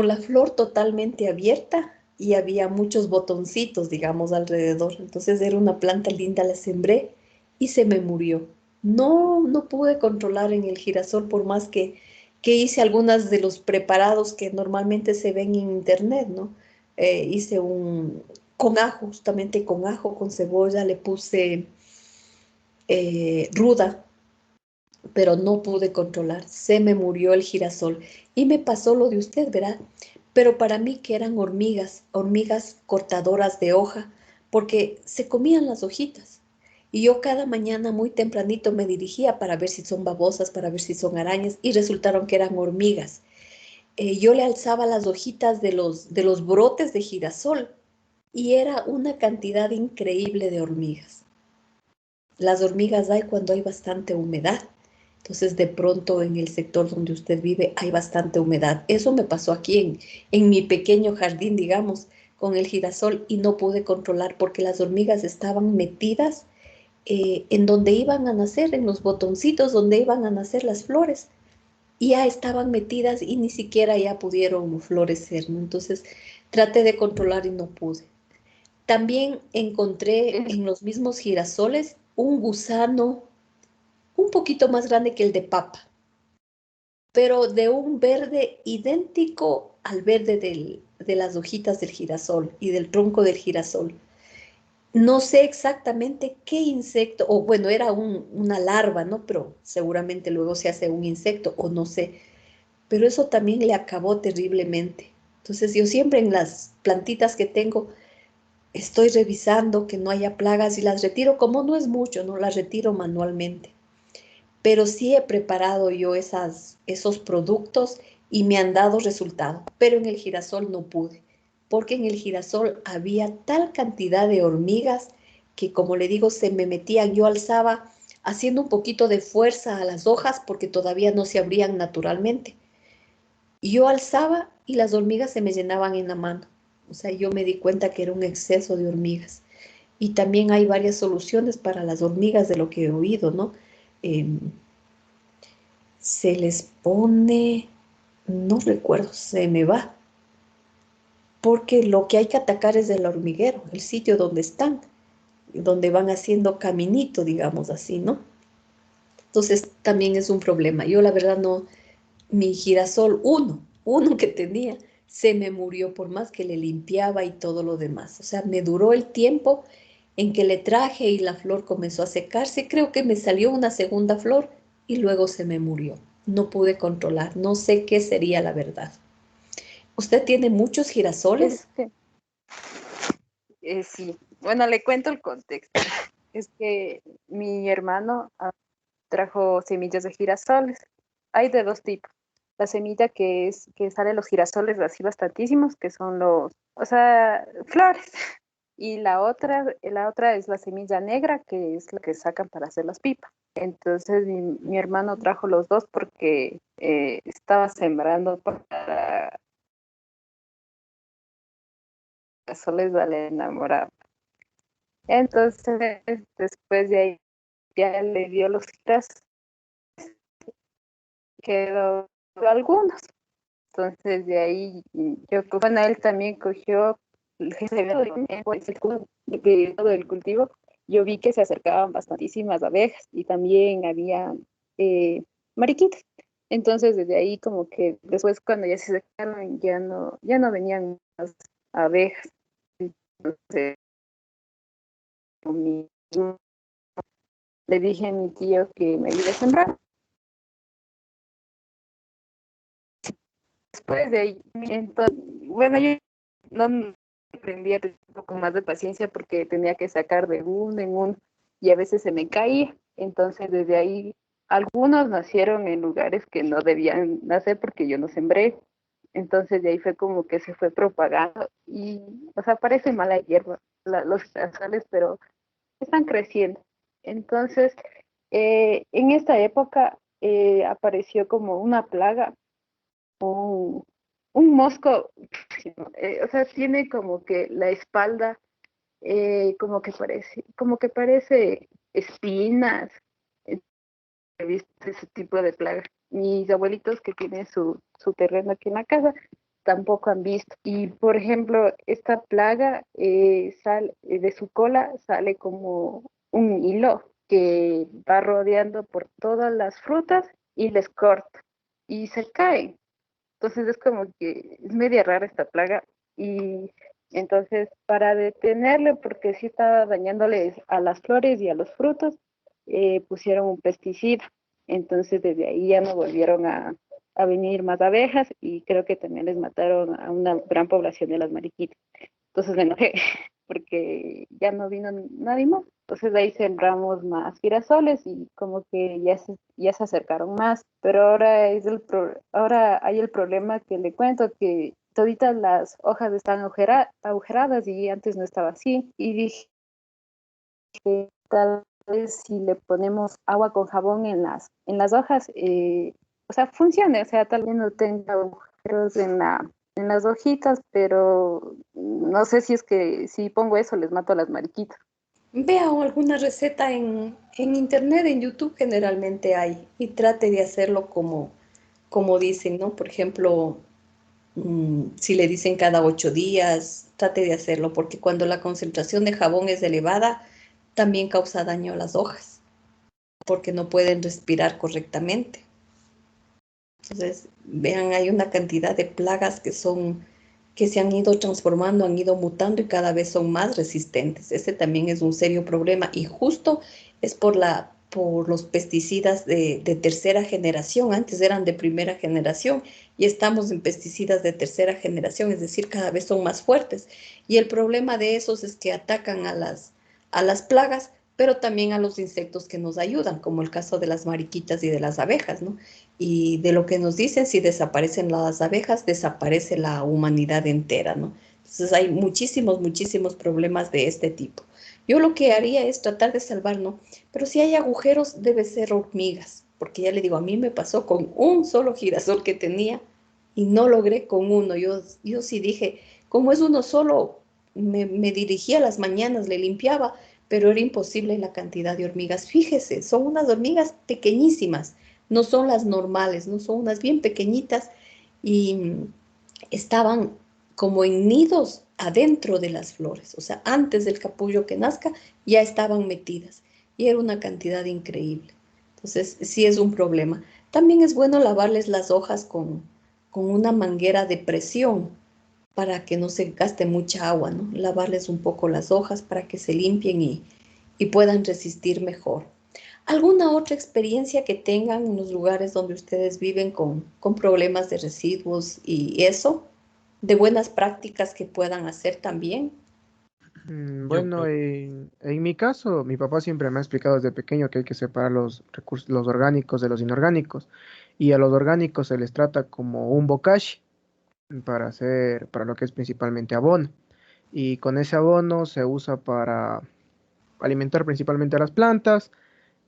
la flor totalmente abierta y había muchos botoncitos, digamos, alrededor. Entonces era una planta linda, la sembré y se me murió. No pude controlar en el girasol por más que hice algunas de los preparados que normalmente se ven en internet, ¿no? Hice con ajo, justamente con ajo, con cebolla, le puse ruda, pero no pude controlar. Se me murió el girasol y me pasó lo de usted, ¿verdad? Pero para mí que eran hormigas, hormigas cortadoras de hoja, porque se comían las hojitas. Y yo cada mañana muy tempranito me dirigía para ver si son babosas, para ver si son arañas, y resultaron que eran hormigas. Yo le alzaba las hojitas de los brotes de girasol y era una cantidad increíble de hormigas. Las hormigas hay cuando hay bastante humedad. Entonces, de pronto en el sector donde usted vive hay bastante humedad. Eso me pasó aquí en mi pequeño jardín, digamos, con el girasol y no pude controlar porque las hormigas estaban metidas en donde iban a nacer, en los botoncitos donde iban a nacer las flores. Y ya estaban metidas y ni siquiera ya pudieron florecer, ¿no? Entonces, traté de controlar y no pude. También encontré Es- en los mismos girasoles un gusano un poquito más grande que el de papa, pero de un verde idéntico al verde de las hojitas del girasol y del tronco del girasol. No sé exactamente qué insecto, o bueno, era una larva, ¿no? Pero seguramente luego se hace un insecto, o no sé. Pero eso también le acabó terriblemente. Entonces yo siempre en las plantitas que tengo estoy revisando que no haya plagas y las retiro, como no es mucho, no las retiro manualmente. Pero sí he preparado yo esos productos y me han dado resultado, pero en el girasol no pude, porque en el girasol había tal cantidad de hormigas que, como le digo, se me metían, yo alzaba haciendo un poquito de fuerza a las hojas porque todavía no se abrían naturalmente. Y yo alzaba y las hormigas se me llenaban en la mano. O sea, yo me di cuenta que era un exceso de hormigas. Y también hay varias soluciones para las hormigas de lo que he oído, ¿no? Em, Se les pone, no recuerdo, se me va, porque lo que hay que atacar es el hormiguero, el sitio donde están, donde van haciendo caminito, digamos así, ¿no? Entonces también es un problema. Yo la verdad no, mi girasol, uno que tenía, se me murió por más que le limpiaba y todo lo demás. O sea, me duró el tiempo en que le traje y la flor comenzó a secarse. Creo que me salió una segunda flor y luego se me murió. No pude controlar, no sé qué sería la verdad. ¿Usted tiene muchos Es girasoles? que, sí, bueno, le cuento el contexto. Es que mi hermano trajo semillas de girasoles. Hay de dos tipos. La semilla que sale los girasoles así bastantísimos, que son los, o sea, flores. Y la otra es la semilla negra, que es la que sacan para hacer las pipas. Entonces mi hermano trajo los dos porque estaba sembrando para girasoles al enamorado. Entonces, después de ahí ya le dio los girasoles, quedó algunos. Entonces, de ahí, bueno, él también cogió el todo el cultivo. Yo vi que se acercaban bastantísimas abejas y también había mariquitas. Entonces, desde ahí, como que después, cuando ya se secaron, ya no venían más abejas. Entonces, mi- le dije a mi tío que me ayude a sembrar. Después de ahí, entonces, bueno, yo no aprendí a tener un poco más de paciencia porque tenía que sacar de uno en uno y a veces se me caía. Entonces, desde ahí, algunos nacieron en lugares que no debían nacer porque yo no sembré. Entonces, de ahí fue como que se fue propagando y, o sea, parece mala hierba los girasales, pero están creciendo. Entonces, en esta época apareció como una plaga, un mosco, o sea, tiene como que la espalda, como que parece espinas. He visto ese tipo de plagas. Mis abuelitos que tienen su terreno aquí en la casa tampoco han visto. Y por ejemplo, esta plaga de su cola sale como un hilo que va rodeando por todas las frutas y les corta y se caen. Entonces es como que es media rara esta plaga y entonces para detenerle, porque sí estaba dañándoles a las flores y a los frutos, pusieron un pesticida. Entonces desde ahí ya no volvieron a venir más abejas y creo que también les mataron a una gran población de las mariquitas. Entonces me enojé porque ya no vino nadie más. Entonces de ahí sembramos más girasoles y como que ya se acercaron más. Pero ahora hay el problema que le cuento, que toditas las hojas están agujeradas y antes no estaba así. Y dije que tal vez si le ponemos agua con jabón en las hojas, o sea, funcione. O sea, tal vez no tenga agujeros en las hojitas, pero no sé si es que si pongo eso les mato a las mariquitas. Vea alguna receta en internet, en YouTube generalmente hay, y trate de hacerlo como dicen, ¿no? Por ejemplo, si le dicen cada 8 días, trate de hacerlo, porque cuando la concentración de jabón es elevada, también causa daño a las hojas, porque no pueden respirar correctamente. Entonces, vean, hay una cantidad de plagas que se han ido transformando, han ido mutando y cada vez son más resistentes. Ese también es un serio problema y justo es por los pesticidas de tercera generación. Antes eran de primera generación y estamos en pesticidas de tercera generación, es decir, cada vez son más fuertes. Y el problema de esos es que atacan a las plagas, pero también a los insectos que nos ayudan, como el caso de las mariquitas y de las abejas, ¿no? Y de lo que nos dicen, si desaparecen las abejas, desaparece la humanidad entera, ¿no? Entonces hay muchísimos, muchísimos problemas de este tipo. Yo lo que haría es tratar de salvar, ¿no? Pero si hay agujeros, debe ser hormigas, porque ya le digo, a mí me pasó con un solo girasol que tenía y no logré con uno. Yo sí dije, como es uno solo, me dirigía a las mañanas, le limpiaba, pero era imposible la cantidad de hormigas. Fíjese, son unas hormigas pequeñísimas, no son las normales, no son unas bien pequeñitas y estaban como en nidos adentro de las flores, o sea, antes del capullo que nazca ya estaban metidas y era una cantidad increíble. Entonces, sí es un problema. También es bueno lavarles las hojas con una manguera de presión para que no se gaste mucha agua, ¿no? Lavarles un poco las hojas para que se limpien y puedan resistir mejor. ¿Alguna otra experiencia que tengan en los lugares donde ustedes viven con problemas de residuos y eso? ¿De buenas prácticas que puedan hacer también? Yo Bueno, creo, en mi caso, mi papá siempre me ha explicado desde pequeño que hay que separar los recursos, los orgánicos de los inorgánicos. Y a los orgánicos se les trata como un bokashi para hacer, para lo que es principalmente abono. Y con ese abono se usa para alimentar principalmente a las plantas.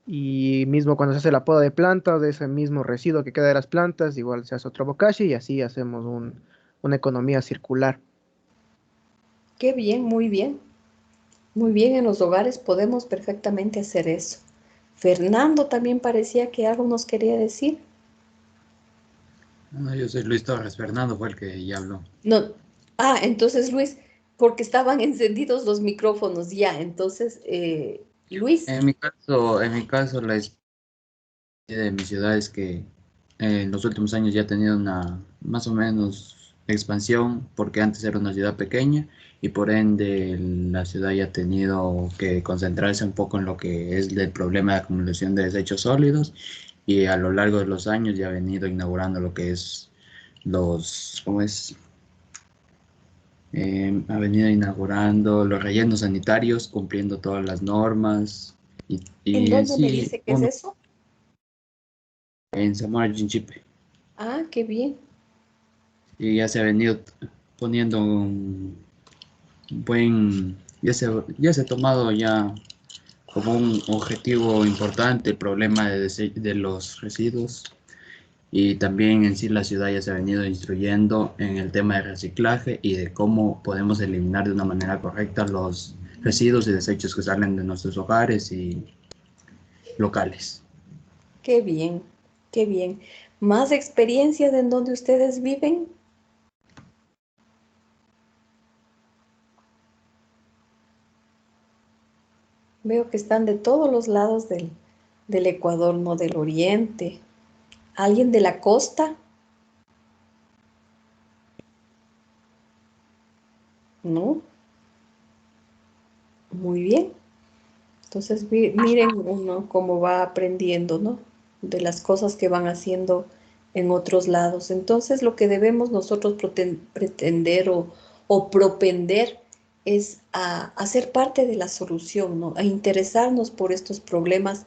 Y mismo cuando se hace la poda de plantas, de ese mismo residuo que queda de las plantas, igual se hace otro bokashi y así hacemos una economía circular. Qué bien, muy bien. Muy bien, en los hogares podemos perfectamente hacer eso. Fernando también parecía que algo nos quería decir. no, yo soy Luis Torres, Fernando fue el que ya habló. No. Ah, entonces Luis, porque estaban encendidos los micrófonos ya. Entonces, Luis, En mi caso, la experiencia de mi ciudad es que en los últimos años ya ha tenido una más o menos expansión, porque antes era una ciudad pequeña y por ende la ciudad ya ha tenido que concentrarse un poco en lo que es el problema de acumulación de desechos sólidos y a lo largo de los años ya ha venido inaugurando lo que es ¿cómo es? Ha venido inaugurando los rellenos sanitarios, cumpliendo todas las normas ¿en y en dónde me sí, dice que es eso? en Zamora Chinchipe. Ah, qué bien. Y ya se ha venido poniendo un buen, ya se ha tomado ya como un objetivo importante el problema de los residuos y también en sí la ciudad ya se ha venido instruyendo en el tema de reciclaje y de cómo podemos eliminar de una manera correcta los residuos y desechos que salen de nuestros hogares y locales. Qué bien, qué bien. ¿Más experiencias en donde ustedes viven? Veo que están de todos los lados del Ecuador, no del oriente. ¿Alguien de la costa? No. Muy bien. Entonces, miren uno cómo va aprendiendo, ¿no? De las cosas que van haciendo en otros lados. Entonces, lo que debemos nosotros pretender o propender es a ser parte de la solución, ¿no? A interesarnos por estos problemas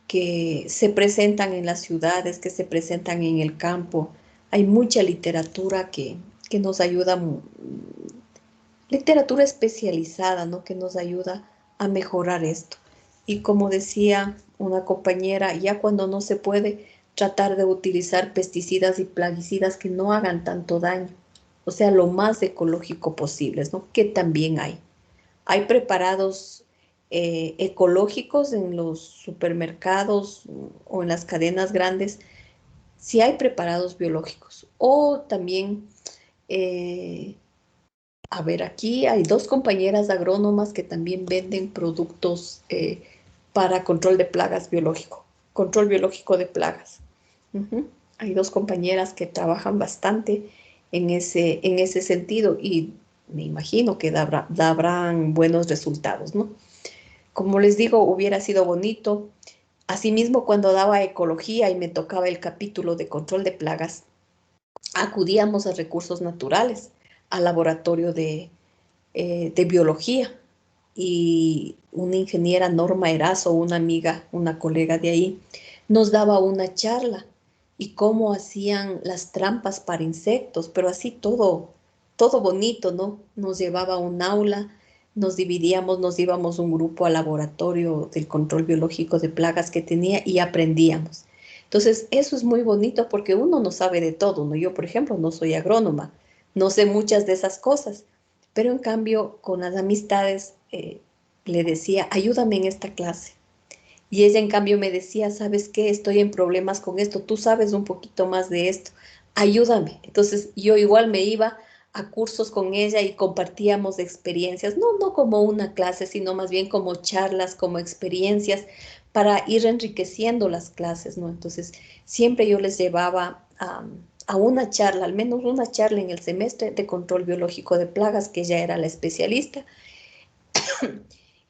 que se presentan en las ciudades, que se presentan en el campo. Hay mucha literatura que nos ayuda, literatura especializada, ¿no? Que nos ayuda a mejorar esto. Y como decía una compañera, ya cuando no se puede, tratar de utilizar pesticidas y plaguicidas que no hagan tanto daño, o sea, lo más ecológico posibles, ¿no? Que también hay. Hay preparados ecológicos en los supermercados o en las cadenas grandes, sí hay preparados biológicos. O también, a ver, aquí hay dos compañeras agrónomas que también venden productos para control de plagas biológico, control biológico de plagas. Ujú. Hay dos compañeras que trabajan bastante en ese sentido y me imagino que darán buenos resultados, ¿no? Como les digo, hubiera sido bonito. Asimismo, cuando daba ecología y me tocaba el capítulo de control de plagas, acudíamos a recursos naturales, al laboratorio de biología. Y una ingeniera, Norma Erazo, una amiga, una colega de ahí, nos daba una charla y cómo hacían las trampas para insectos, pero así todo bonito, ¿no? Nos llevaba a un aula, nos dividíamos, nos íbamos un grupo al laboratorio del control biológico de plagas que tenía y aprendíamos. Entonces, eso es muy bonito porque uno no sabe de todo, ¿no? Yo, por ejemplo, no soy agrónoma, no sé muchas de esas cosas, pero en cambio, con las amistades, le decía, ayúdame en esta clase. Y ella en cambio me decía, ¿sabes qué? Estoy en problemas con esto, tú sabes un poquito más de esto, ayúdame. Entonces yo igual me iba a cursos con ella y compartíamos experiencias, no como una clase, sino más bien como charlas, como experiencias para ir enriqueciendo las clases, ¿no? Entonces siempre yo les llevaba a una charla, al menos una charla en el semestre de control biológico de plagas, que ella era la especialista,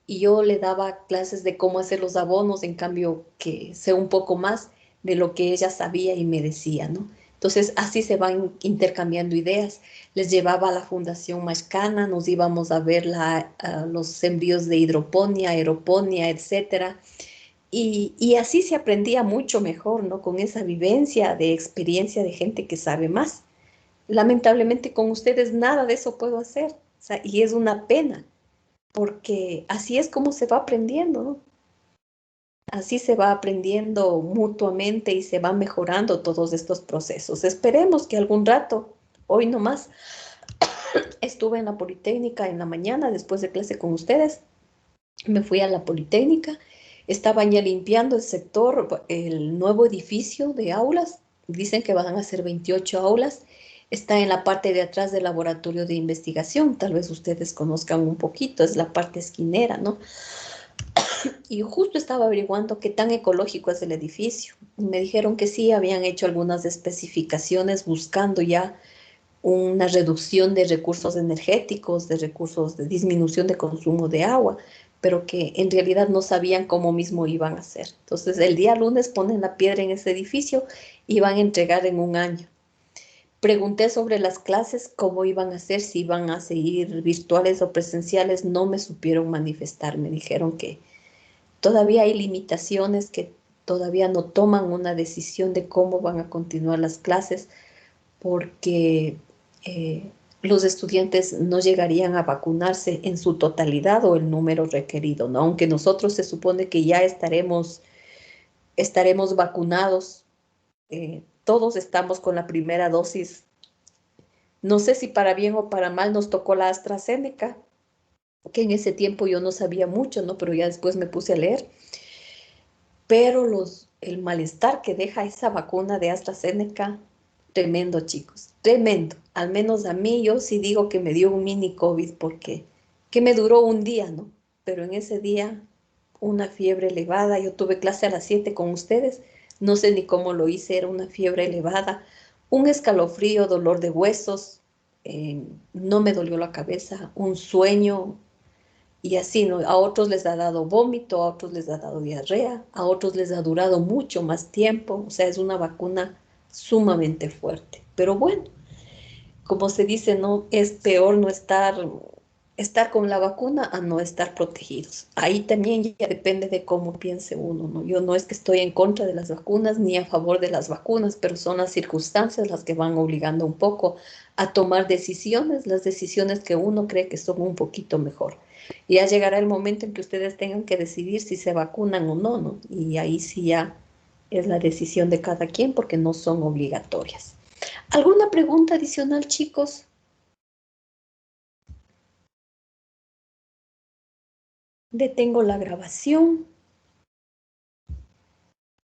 y yo le daba clases de cómo hacer los abonos, en cambio que sé un poco más de lo que ella sabía y me decía, ¿no? Entonces así se van intercambiando ideas. Les llevaba a la Fundación Mashcana, nos íbamos a ver los envíos de hidroponía, aeroponía, etcétera. Y así se aprendía mucho mejor, ¿no? Con esa vivencia de experiencia de gente que sabe más. Lamentablemente con ustedes nada de eso puedo hacer, o sea, y es una pena, porque así es como se va aprendiendo, ¿no? Así se va aprendiendo mutuamente y se van mejorando todos estos procesos. Esperemos que algún rato, hoy nomás, estuve en la Politécnica en la mañana después de clase con ustedes, me fui a la Politécnica, estaban ya limpiando el sector, el nuevo edificio de aulas, dicen que van a ser 28 aulas, está en la parte de atrás del laboratorio de investigación, tal vez ustedes conozcan un poquito, es la parte esquinera, ¿no? Y justo estaba averiguando qué tan ecológico es el edificio. Me dijeron que sí, habían hecho algunas especificaciones buscando ya una reducción de recursos energéticos, de recursos de disminución de consumo de agua, pero que en realidad no sabían cómo mismo iban a hacer. Entonces, el día lunes ponen la piedra en ese edificio y van a entregar en un año. Pregunté sobre las clases, cómo iban a hacer, si iban a seguir virtuales o presenciales, no me supieron manifestar, me dijeron que todavía hay limitaciones, que todavía no toman una decisión de cómo van a continuar las clases, porque los estudiantes no llegarían a vacunarse en su totalidad o el número requerido, ¿no? Aunque nosotros se supone que ya estaremos vacunados, todos estamos con la primera dosis. No sé si para bien o para mal nos tocó la AstraZeneca, que en ese tiempo yo no sabía mucho, ¿no? Pero ya después me puse a leer. Pero el malestar que deja esa vacuna de AstraZeneca, tremendo, chicos, tremendo. Al menos a mí, yo sí digo que me dio un mini COVID porque que me duró un día, ¿no? Pero en ese día, una fiebre elevada. Yo tuve clase a las 7 con ustedes. No sé ni cómo lo hice, era una fiebre elevada, un escalofrío, dolor de huesos, no me dolió la cabeza, un sueño, y así, ¿no? A otros les ha dado vómito, a otros les ha dado diarrea, a otros les ha durado mucho más tiempo. O sea, es una vacuna sumamente fuerte. Pero bueno, como se dice, no es peor no estar con la vacuna a no estar protegidos. Ahí también ya depende de cómo piense uno, ¿no? Yo no es que estoy en contra de las vacunas ni a favor de las vacunas, pero son las circunstancias las que van obligando un poco a tomar decisiones, las decisiones que uno cree que son un poquito mejor. Y ya llegará el momento en que ustedes tengan que decidir si se vacunan o no, ¿no? Y ahí sí ya es la decisión de cada quien porque no son obligatorias. ¿Alguna pregunta adicional, chicos? Detengo la grabación.